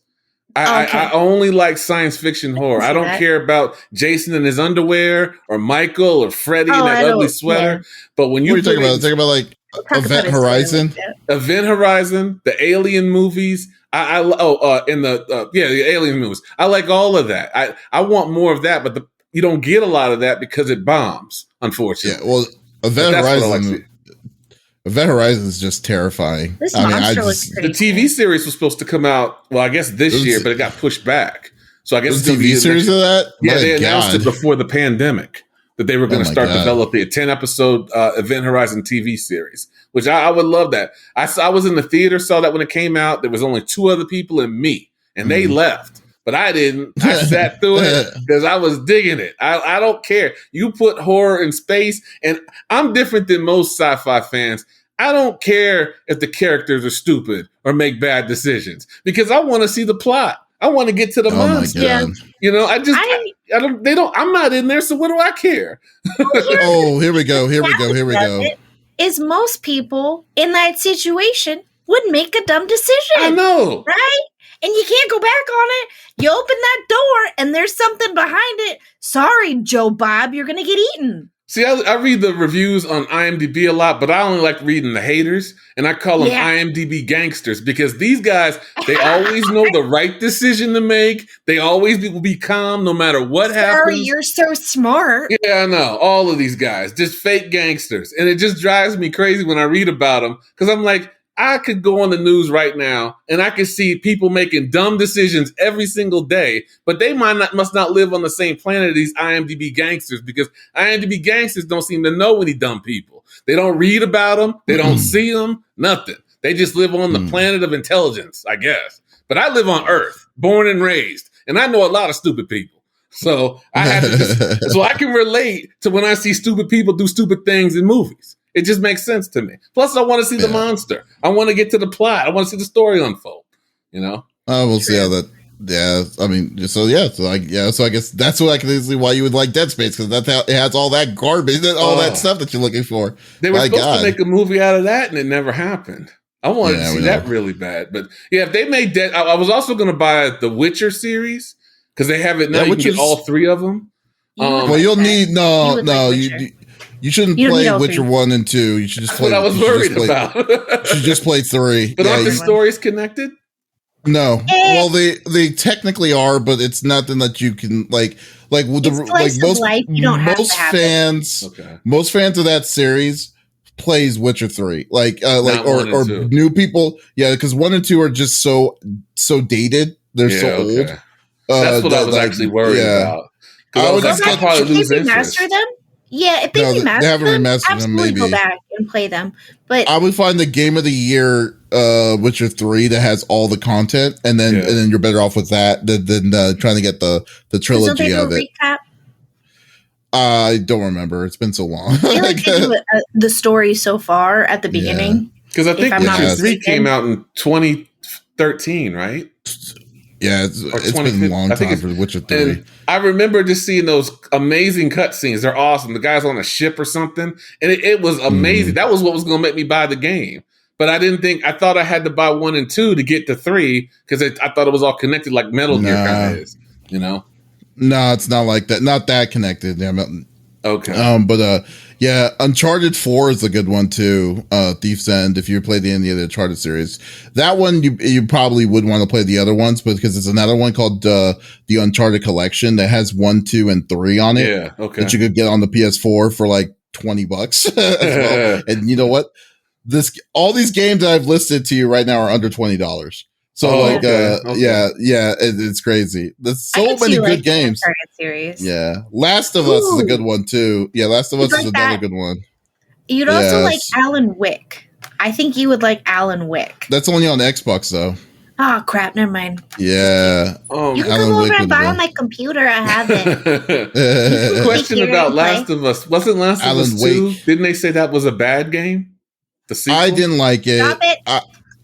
I only like science fiction horror. I don't care about Jason in his underwear or Michael or Freddy in that ugly sweater. Yeah. But when you talking about like Event Horizon, the Alien movies. The Alien movies. I like all of that. I want more of that, but you don't get a lot of that because it bombs, unfortunately. Yeah, well, Event Horizon is just terrifying. The TV series was supposed to come out, well, I guess this year, but it got pushed back. So I guess the TV series of that? Yeah, they announced it before the pandemic that they were going to start developing a 10-episode Event Horizon TV series, which I would love that. I was in the theater, saw that when it came out. There was only 2 other people and me, and they left. But I didn't. I sat through it because I was digging it. I don't care. You put horror in space, and I'm different than most sci-fi fans. I don't care if the characters are stupid or make bad decisions because I want to see the plot. I want to get to the monster. You know, I'm not in there, so what do I care? Here we go. Is most people in that situation would make a dumb decision. I know. Right? And you can't go back on it. You open that door and there's something behind it. Sorry, Joe Bob, you're going to get eaten. See, I read the reviews on IMDb a lot, but I only like reading the haters, and I call them IMDb gangsters because these guys, they always know the right decision to make. They always will be calm no matter what happens. Sorry, you're so smart. Yeah, I know. All of these guys, just fake gangsters. And it just drives me crazy when I read about them because I'm like, I could go on the news right now and I could see people making dumb decisions every single day, but they must not live on the same planet as these IMDb gangsters because IMDb gangsters don't seem to know any dumb people. They don't read about them. They don't see them. Nothing. They just live on the planet of intelligence, I guess. But I live on Earth, born and raised, and I know a lot of stupid people. So I have to so I can relate to when I see stupid people do stupid things in movies. It just makes sense to me. Plus, I want to see the monster. I want to get to the plot. I want to see the story unfold. You know. We'll see how that. Yeah, I mean, so I guess that's what I can see why you would like Dead Space because it has all that garbage, all that stuff that you're looking for. They were supposed to make a movie out of that, and it never happened. I wanted to see that really bad, but if they made Dead, I was also going to buy the Witcher series because they have it now. You can get all 3 of them. Well, you'll need You shouldn't play Witcher 1 and 2. You should just play. That's what I was worried about. You should just play 3. But aren't the stories connected? No. Well, they technically are, but it's nothing that you can most fans of that series plays Witcher 3. Or new people. Yeah, because 1 and 2 are just so dated. They're so old. That's what I was actually worried about. I would just probably lose interest. Master them? Yeah, if they remaster them, absolutely go back and play them. But I would find the Game of the Year Witcher 3 that has all the content, and then you're better off with that than trying to get the trilogy of it. Recap? I don't remember. It's been so long. I feel like they do the story so far at the beginning. Because I think Witcher 3 came out in 2013, right? Yeah, it's been a long time for Witcher 3. And I remember just seeing those amazing cutscenes. They're awesome. The guy's on a ship or something. And it was amazing. That was what was going to make me buy the game. But I thought I had to buy 1 and 2 to get to 3 because I thought it was all connected like Metal Gear kind of is, you know? No, it's not like that. Not that connected. Okay. But Uncharted 4 is a good one too. Thief's End. If you played any of the Uncharted series, that one you probably would want to play the other ones, but because it's another one called the Uncharted Collection that has 1, 2, and 3 on it. Yeah. Okay. That you could get on the PS4 for like $20 as well. And you know what? All these games that I've listed to you right now are under $20. So it's crazy. There's so many good games. Series. Yeah, Last of Us is a good one too. Yeah, Last of Us is another good one. You'd also like Alan Wake. I think you would like Alan Wake. That's only on Xbox though. Oh crap! Never mind. Yeah, you can come over and buy on my computer. I have it. Question about Last of Us. Wasn't Last of Us 2? Didn't they say that was a bad game? The sequel? I didn't like it. Stop it.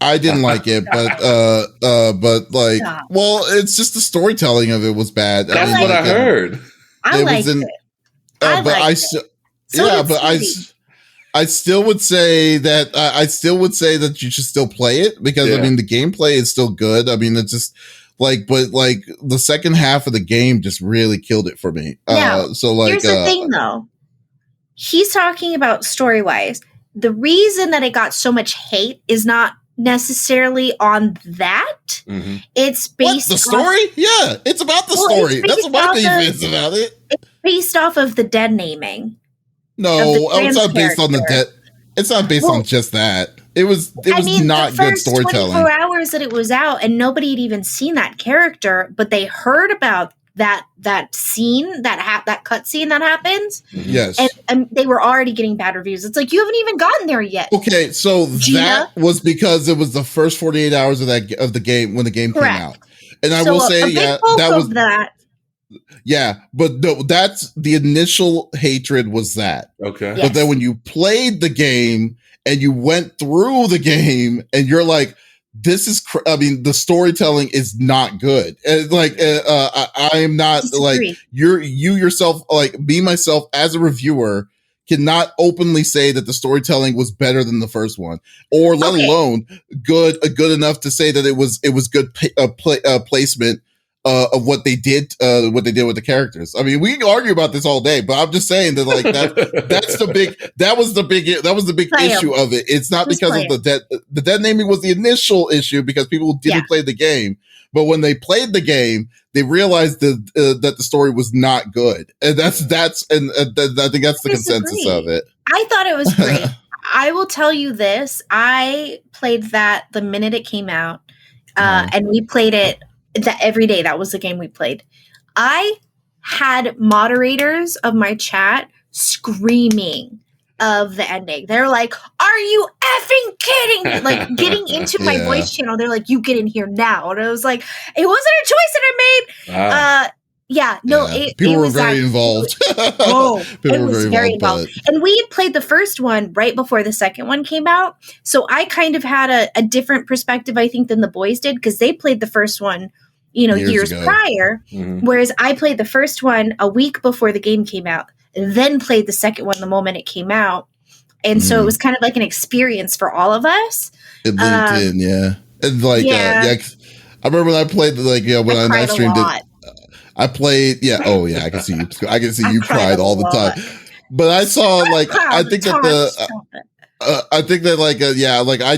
I didn't like it, but like, Stop. well, it's just the storytelling of it was bad. That's what I heard. I liked it. I still would say that you should still play it because I mean the gameplay is still good. I mean it's just like, but like the second half of the game just really killed it for me. So like, here's the thing though. He's talking about story wise. The reason that it got so much hate is not necessarily on that. Mm-hmm. It's based the story. Yeah, it's about the story. That's what my beef is about it. It's based off of the dead naming. No, it's not based on the dead. It's not based on just that. It was not good storytelling. 24 hours that it was out, and nobody had even seen that character, but they heard about that scene, that cut scene that happens. Yes, and they were already getting bad reviews. It's like you haven't even gotten there yet. Okay, so that was because it was the first 48 hours of the game when the game came out, and I will say, that was that. Yeah, but that's the initial hatred was that. Okay, but then when you played the game and you went through the game and you're like, this is, I mean, the storytelling is not good. And like, I am not like you yourself, like me, myself as a reviewer cannot openly say that the storytelling was better than the first one, or let alone good enough to say that it was good placement of what they did with the characters. I mean, we can argue about this all day, but I'm just saying that like that was the big issue of it. It's not because of the dead naming was the initial issue because people didn't play the game, but when they played the game, they realized that the story was not good, and I think that's the consensus of it. I thought it was great. I will tell you this: I played that the minute it came out, and we played it. That every day, that was the game we played. I had moderators of my chat screaming of the ending. They're like, "Are you effing kidding me?" Like getting into my voice channel. They're like, "You get in here now." And I was like, "It wasn't a choice that I made." Wow. People were very involved. It was very involved. And we had played the first one right before the second one came out. So I kind of had a different perspective, I think, than the boys did because they played the first one, years prior. Mm-hmm. Whereas I played the first one a week before the game came out, and then played the second one the moment it came out. And so it was kind of like an experience for all of us. It linked in, And like, I remember when I played, when I streamed it. I played, I can see you. I can see you cried all the time. But I saw, I think that I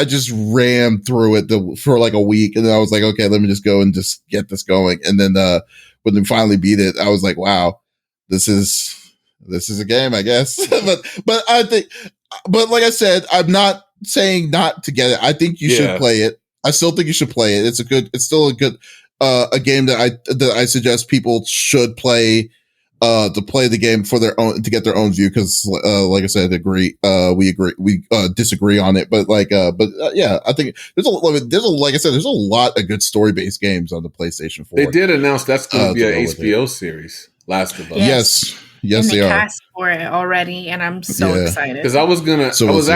just rammed through it for like a week, and then I was like, okay, let me just go and just get this going. And then when they finally beat it, I was like, wow, this is a game, I guess. but I think, but like I said, I'm not saying not to get it. I think you should play it. I still think you should play it. It's still a good. A game that I suggest people should play to play the game for their own, to get their own view, because like I said, we disagree on it, but I think there's a lot of good story based games on the PlayStation 4. They did announce that's going to be an HBO series, Last of Us. Yes, they cast for it already, and I'm so excited because I'd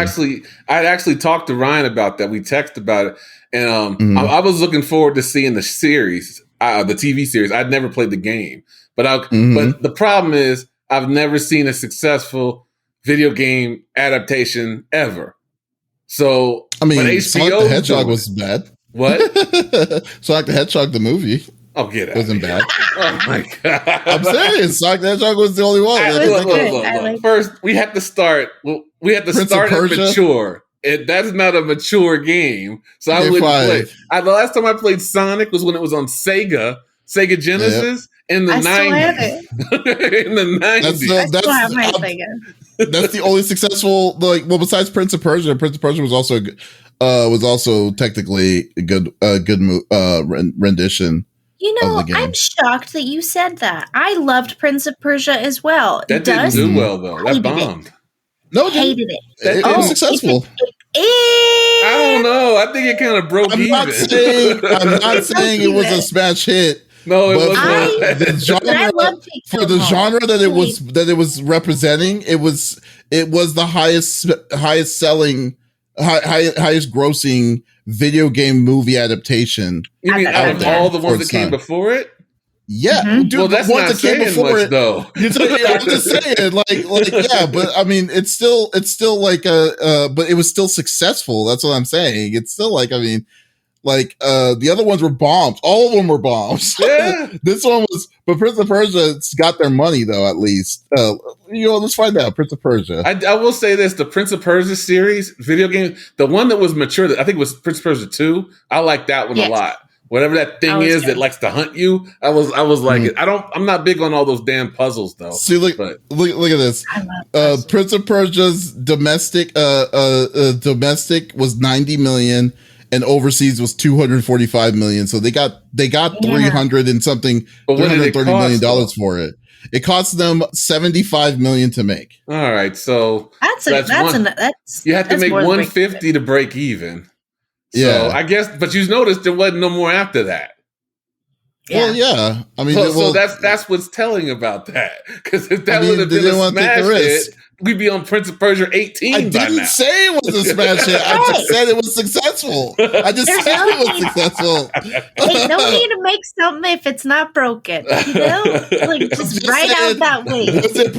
actually talked to Ryan about that. We texted about it. And I was looking forward to seeing the series, the TV series. I'd never played the game, but but the problem is I've never seen a successful video game adaptation ever. So I mean, Sonic the Hedgehog was bad. What? Sonic the Hedgehog the movie. Oh, get out! Wasn't bad. Oh my god! I'm serious. Sonic the Hedgehog was the only one. Look. First, we have to start. We have to start at mature. That's not a mature game, so I wouldn't play. The last time I played Sonic was when it was on Sega Genesis in the 90s. In the 90s. That's the only successful, besides Prince of Persia. Prince of Persia was also technically a good rendition. I'm shocked that you said that. I loved Prince of Persia as well. That didn't do well though. That bombed. No, hated it. It was successful. I don't know. I think it kind of broke even. I'm not saying it was a smash hit, No, it but wasn't. the genre for the genre that it was representing, it was the highest selling, highest grossing video game movie adaptation. You mean out of all the ones that came before it? Yeah, dude. Well, that's not saying much, though. I'm just saying, yeah, but I mean, it's still like but it was still successful. That's what I'm saying. It's still like, I mean, like the other ones were bombs. All of them were bombs. Yeah. This one was, but Prince of Persia's got their money though. At least, let's find out. Prince of Persia. I will say this: the Prince of Persia series video game, the one that was mature, I think it was Prince of Persia 2. I like that one a lot. Whatever that thing is that likes to hunt you, I was like, I'm not big on all those damn puzzles though. See, look at this. Prince of Persia's domestic was 90 million, and overseas was 245 million. So they got 300 and something, $330 million for it. It cost them 75 million to make. All right, so you have to make 150 to break even. So I guess, but you noticed there wasn't no more after that. Well, yeah. I mean, so that's what's telling about that. Because if that would have been a smash hit, we'd be on Prince of Persia 18 I by now. didn't say it was a smash hit. I just said it was successful. Ain't no need to make something if it's not broken. You know? Like, just write out that way. Was it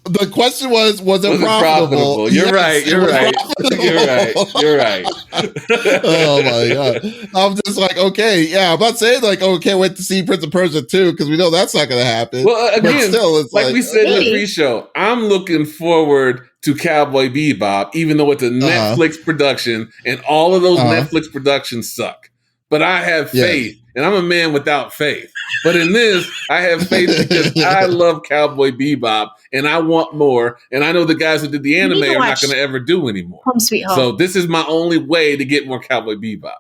the question was it profitable? You're right. You're right. Oh my God. I'm just like, okay, yeah. I'm not saying like, oh, can't wait to see Prince of Persia 2 because we know that's not going to happen. Well, again, but still, it's like we said in the pre-show, I'm looking forward to Cowboy Bebop, even though it's a Netflix production and all of those Netflix productions suck. But I have faith, and I'm a man without faith. But in this, I have faith because I love Cowboy Bebop, and I want more. And I know the guys who did the anime are not going to ever do anymore. Home Sweet Home. So this is my only way to get more Cowboy Bebop.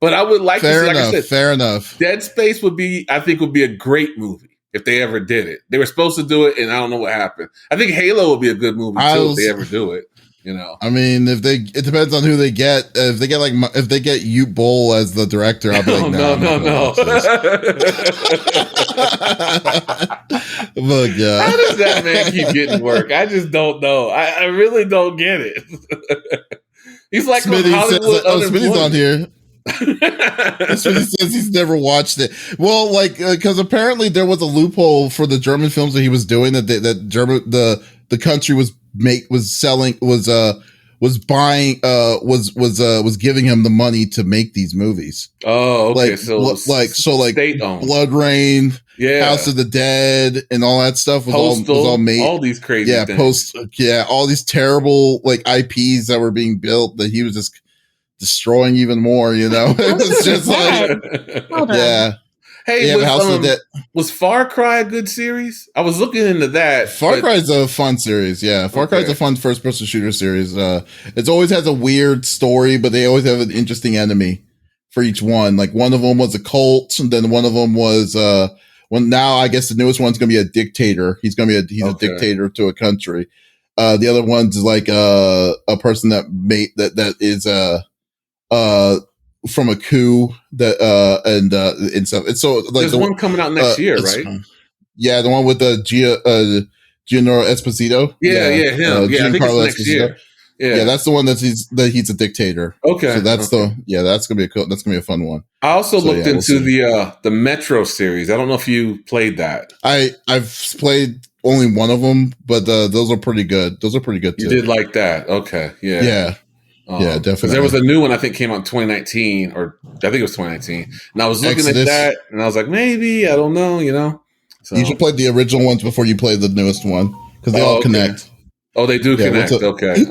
But I would like to see, like I said, fair enough. Dead Space would be a great movie if they ever did it. They were supposed to do it, and I don't know what happened. I think Halo would be a good movie too if they ever do it. You know, I mean, it depends on who they get. If they get Ute Bowl as the director, I'll be like, no. Look, yeah. How does that man keep getting work? I just don't know. I really don't get it. He's like Hollywood. Smitty's on here. Smitty says he's never watched it. Well, like because apparently there was a loophole for the German films that he was doing that the country was giving him the money to make these movies. Oh, okay. Like Blood Rain, House of the Dead, and all that stuff was all made. All these crazy things. All these terrible like IPs that were being built that he was just destroying even more. You know, it was just like Hey, was Far Cry a good series? I was looking into that. Far Cry is a fun series. Yeah, Far Cry is a fun first-person shooter series. It always has a weird story, but they always have an interesting enemy for each one. Like one of them was a cult, and then one of them was now I guess the newest one's going to be a dictator. He's a dictator to a country. The other one's like a person that is from a coup and stuff. And so like there's one coming out next year, right? Yeah, the one with the Giancarlo Esposito. Yeah, him. I think it's next year. Yeah, that's the one that he's a dictator. Okay, so that's that's gonna be a fun one. I also looked into the Metro series. I don't know if you played that. I've played only one of them, but those are pretty good. Those are pretty good too. You did like that? Okay, yeah. Yeah, definitely. There was a new one I think came out in 2019, or I think it was 2019. And I was looking at that, and I was like, maybe, I don't know, you know. So. You should play the original ones before you play the newest one because they all connect. Oh, they do connect. Okay.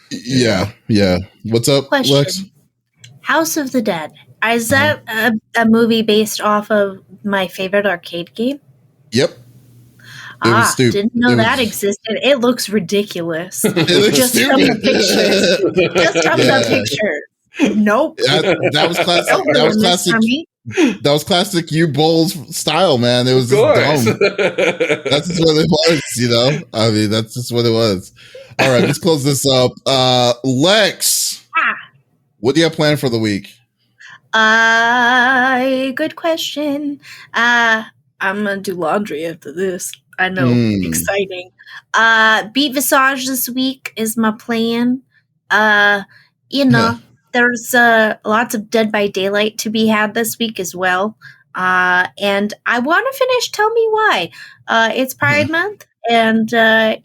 Yeah. What's up, Question. Lex? House of the Dead. Is that a movie based off of my favorite arcade game? Yep. Didn't know that existed. It looks ridiculous. Just from the pictures. Just from the picture. Nope. That was classic. That was classic. That was classic U Bowls style, man. It was just dumb. That's just what it was, you know? I mean, that's just what it was. All right, let's close this up. Lex, what do you have planned for the week? Good question. I'm gonna do laundry after this. I know, exciting. Beat Visage this week is my plan. There's lots of Dead by Daylight to be had this week as well. And I want to finish Tell Me Why. It's Pride Month, and I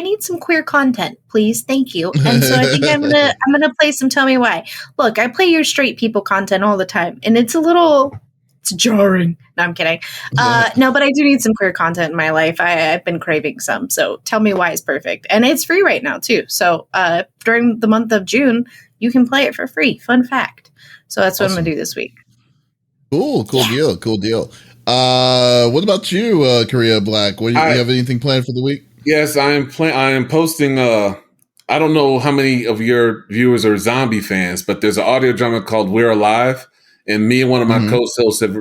need some queer content, please. Thank you. And so I think I'm gonna play some Tell Me Why. Look, I play your straight people content all the time, and it's jarring. No, I'm kidding. No, but I do need some queer content in my life. I've been craving some. So Tell Me Why is perfect. And it's free right now too. So during the month of June, you can play it for free. Fun fact. So that's what I'm gonna do this week. Cool deal. What about you, Korea Black? You have anything planned for the week? Yes, I am posting. I don't know how many of your viewers are zombie fans, but there's an audio drama called "We're Alive," and me and one of my co-hosts have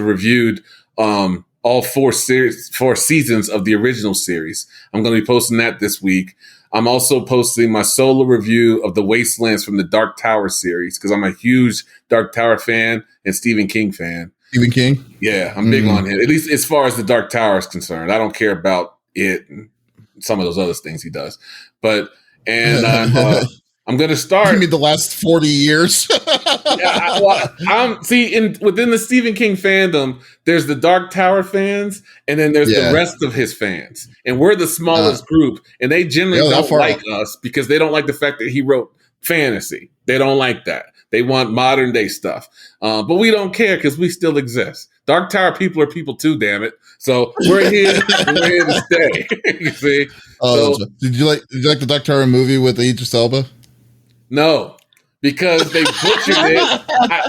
reviewed all four seasons of the original series. I'm going to be posting that this week. I'm also posting my solo review of The Wastelands from the Dark Tower series because I'm a huge Dark Tower fan and Stephen King fan. Stephen King? Yeah, I'm big on him, at least as far as the Dark Tower is concerned. I don't care about it and some of those other things he does. I'm going to start. You mean the last 40 years? Within the Stephen King fandom, there's the Dark Tower fans, and then there's the rest of his fans. And we're the smallest group, and they generally don't like us because they don't like the fact that he wrote fantasy. They don't like that. They want modern day stuff. But we don't care because we still exist. Dark Tower people are people too, damn it. So we're here to stay. You see? Did you like the Dark Tower movie with Idris Elba? No, because they butchered it.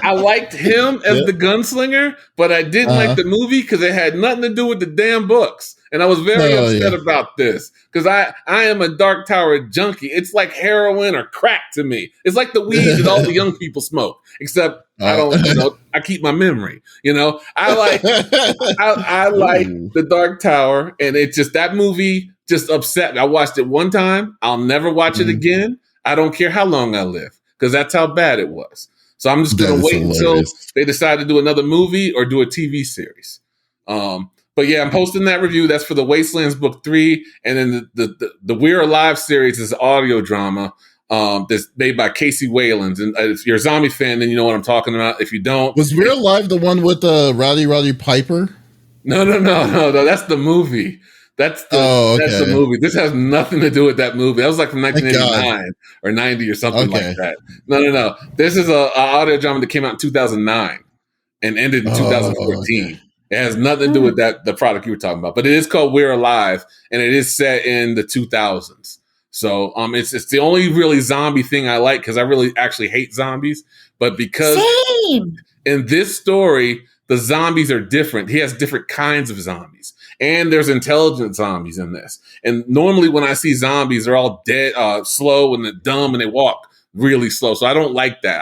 I liked him as the gunslinger, but I didn't like the movie because it had nothing to do with the damn books. And I was very upset about this because I am a Dark Tower junkie. It's like heroin or crack to me. It's like the weed that all the young people smoke, except I don't, I keep my memory. I like the Dark Tower, and it just, that movie just upset me. I watched it one time. I'll never watch it again. I don't care how long I live because that's how bad it was. So I'm just going to wait until they decide to do another movie or do a TV series. But yeah, I'm posting that review. That's for the Wastelands Book 3. And then the We're Alive series is audio drama that's made by Casey Wayland. And if you're a zombie fan, then you know what I'm talking about. If you don't. Was We're Alive the one with Roddy Piper? No. That's the movie. That's the movie. This has nothing to do with that movie. That was like from 1989 or 90 or something like that. No. This is a audio drama that came out in 2009 and ended in 2014. Okay. It has nothing to do with the product you were talking about. But it is called We're Alive, and it is set in the 2000s. So it's the only really zombie thing I like because I really actually hate zombies. But because in this story, the zombies are different. He has different kinds of zombies. And there's intelligent zombies in this. And normally when I see zombies, they're all dead, slow and dumb, and they walk really slow. So I don't like that.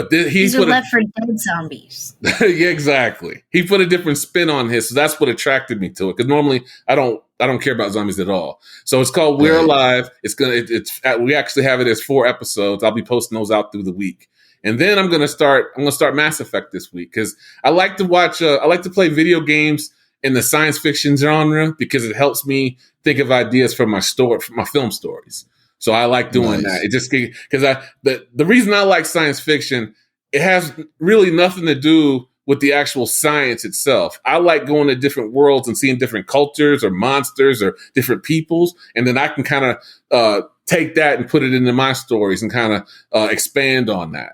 These are Left 4 Dead zombies. Yeah, exactly. He put a different spin on his, so that's what attracted me to it. Because normally I don't care about zombies at all. So it's called We're Alive. We actually have it as 4 episodes. I'll be posting those out through the week. And then I'm gonna start Mass Effect this week because I like to watch. I like to play video games in the science fiction genre because it helps me think of ideas for my film stories. So I like doing that. It just because the reason I like science fiction, it has really nothing to do with the actual science itself. I like going to different worlds and seeing different cultures or monsters or different peoples, and then I can kind of take that and put it into my stories and kind of expand on that.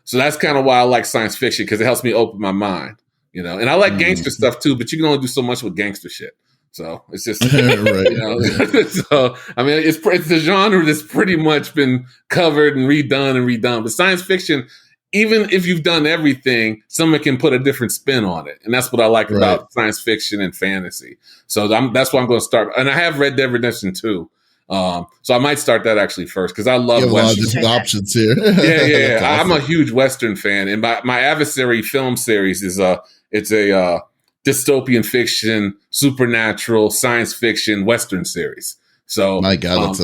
So that's kind of why I like science fiction because it helps me open my mind. And I like gangster stuff too, but you can only do so much with gangster shit. So it's just, right. So, I mean, it's a genre that's pretty much been covered and redone. But science fiction, even if you've done everything, someone can put a different spin on it. And that's what I like about science fiction and fantasy. So that's why I'm going to start. And I have read Dead Redemption 2. So I might start that actually first because I love Western. A lot of different options here. Yeah. Awesome. I'm a huge Western fan, and my Adversary film series is it's a dystopian fiction, supernatural, science fiction Western series. So my God,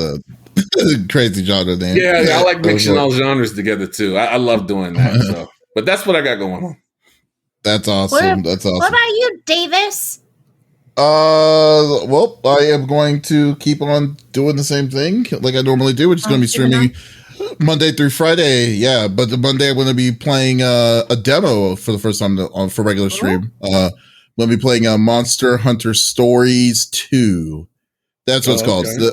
Crazy genre name. Yeah, I like mixing all genres together too. I love doing that. So, but that's what I got going on. That's awesome. That's awesome. What about you, Davis? Well, I am going to keep on doing the same thing like I normally do. We're just going to be streaming Monday through Friday. Yeah, but the Monday I'm going to be playing a demo for the first time for regular stream. I'm going to be playing Monster Hunter Stories 2. That's what it's called. Okay.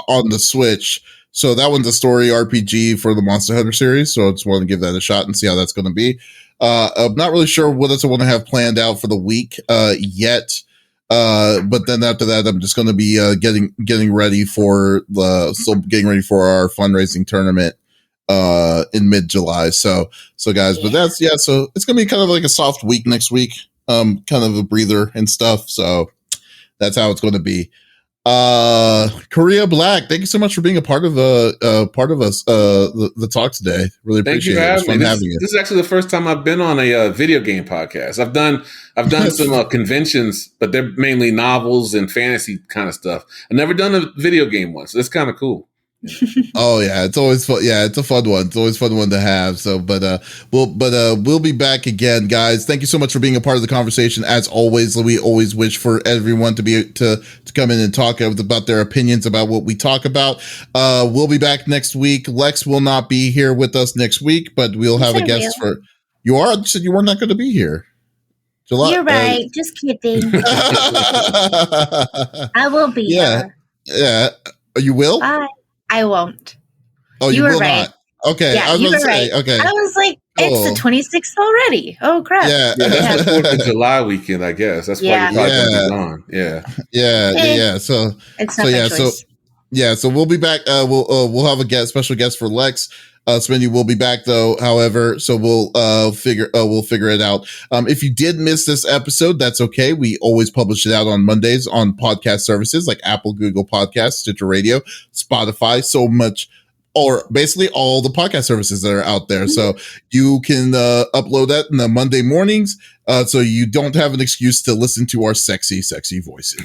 On the Switch. So that one's a story RPG for the Monster Hunter series. So I just want to give that a shot and see how that's going to be. I'm not really sure what else I want to have planned out for the week yet. But then after that, I'm just going to be getting ready for our fundraising tournament in mid-July. So guys, but that's so it's going to be kind of like a soft week next week. Kind of a breather and stuff. So that's how it's going to be. Korea Black, thank you so much for being a part of the talk today. Really appreciate it. It's fun having you. This is actually the first time I've been on a video game podcast. I've done some conventions, but they're mainly novels and fantasy kind of stuff. I've never done a video game one, so it's kind of cool. Oh yeah, it's always fun. Yeah, it's a fun one. It's always a fun one to have. So, we'll be back again, guys. Thank you so much for being a part of the conversation. As always, we always wish for everyone to come in and talk about their opinions about what we talk about. We'll be back next week. Lex will not be here with us next week, but we'll have a guest for. You said you were not going to be here. July. You're right. Just kidding. I will be here. Yeah. You will? I won't. Oh, you will right. Not. Okay. Yeah, I was you going to say, say, okay. I was like, it's the 26th already. Oh, crap. Yeah. That's the 4th of July weekend, I guess. That's why you're probably going to be gone. Yeah. So, it's not my choice. So we'll be back. We'll have a special guest for Lex. Smitty will be back though. However, so we'll figure it out. If you did miss this episode, that's okay. We always publish it out on Mondays on podcast services like Apple, Google Podcasts, Stitcher Radio, Spotify, or basically all the podcast services that are out there. So you can upload that in the Monday mornings. So you don't have an excuse to listen to our sexy voices.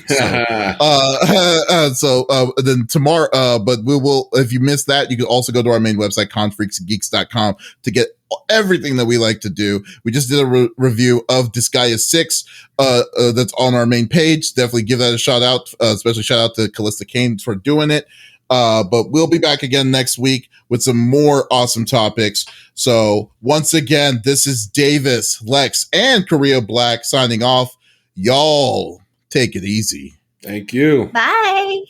So, then tomorrow, but we will, if you missed that, you can also go to our main website, confreaksgeeks.com, to get everything that we like to do. We just did a review of Disgaea 6, that's on our main page. Definitely give that a shout out, especially shout out to Callista Kane for doing it. But we'll be back again next week with some more awesome topics. So once again, this is Davis, Lex, and Korea Black signing off. Y'all take it easy. Thank you. Bye.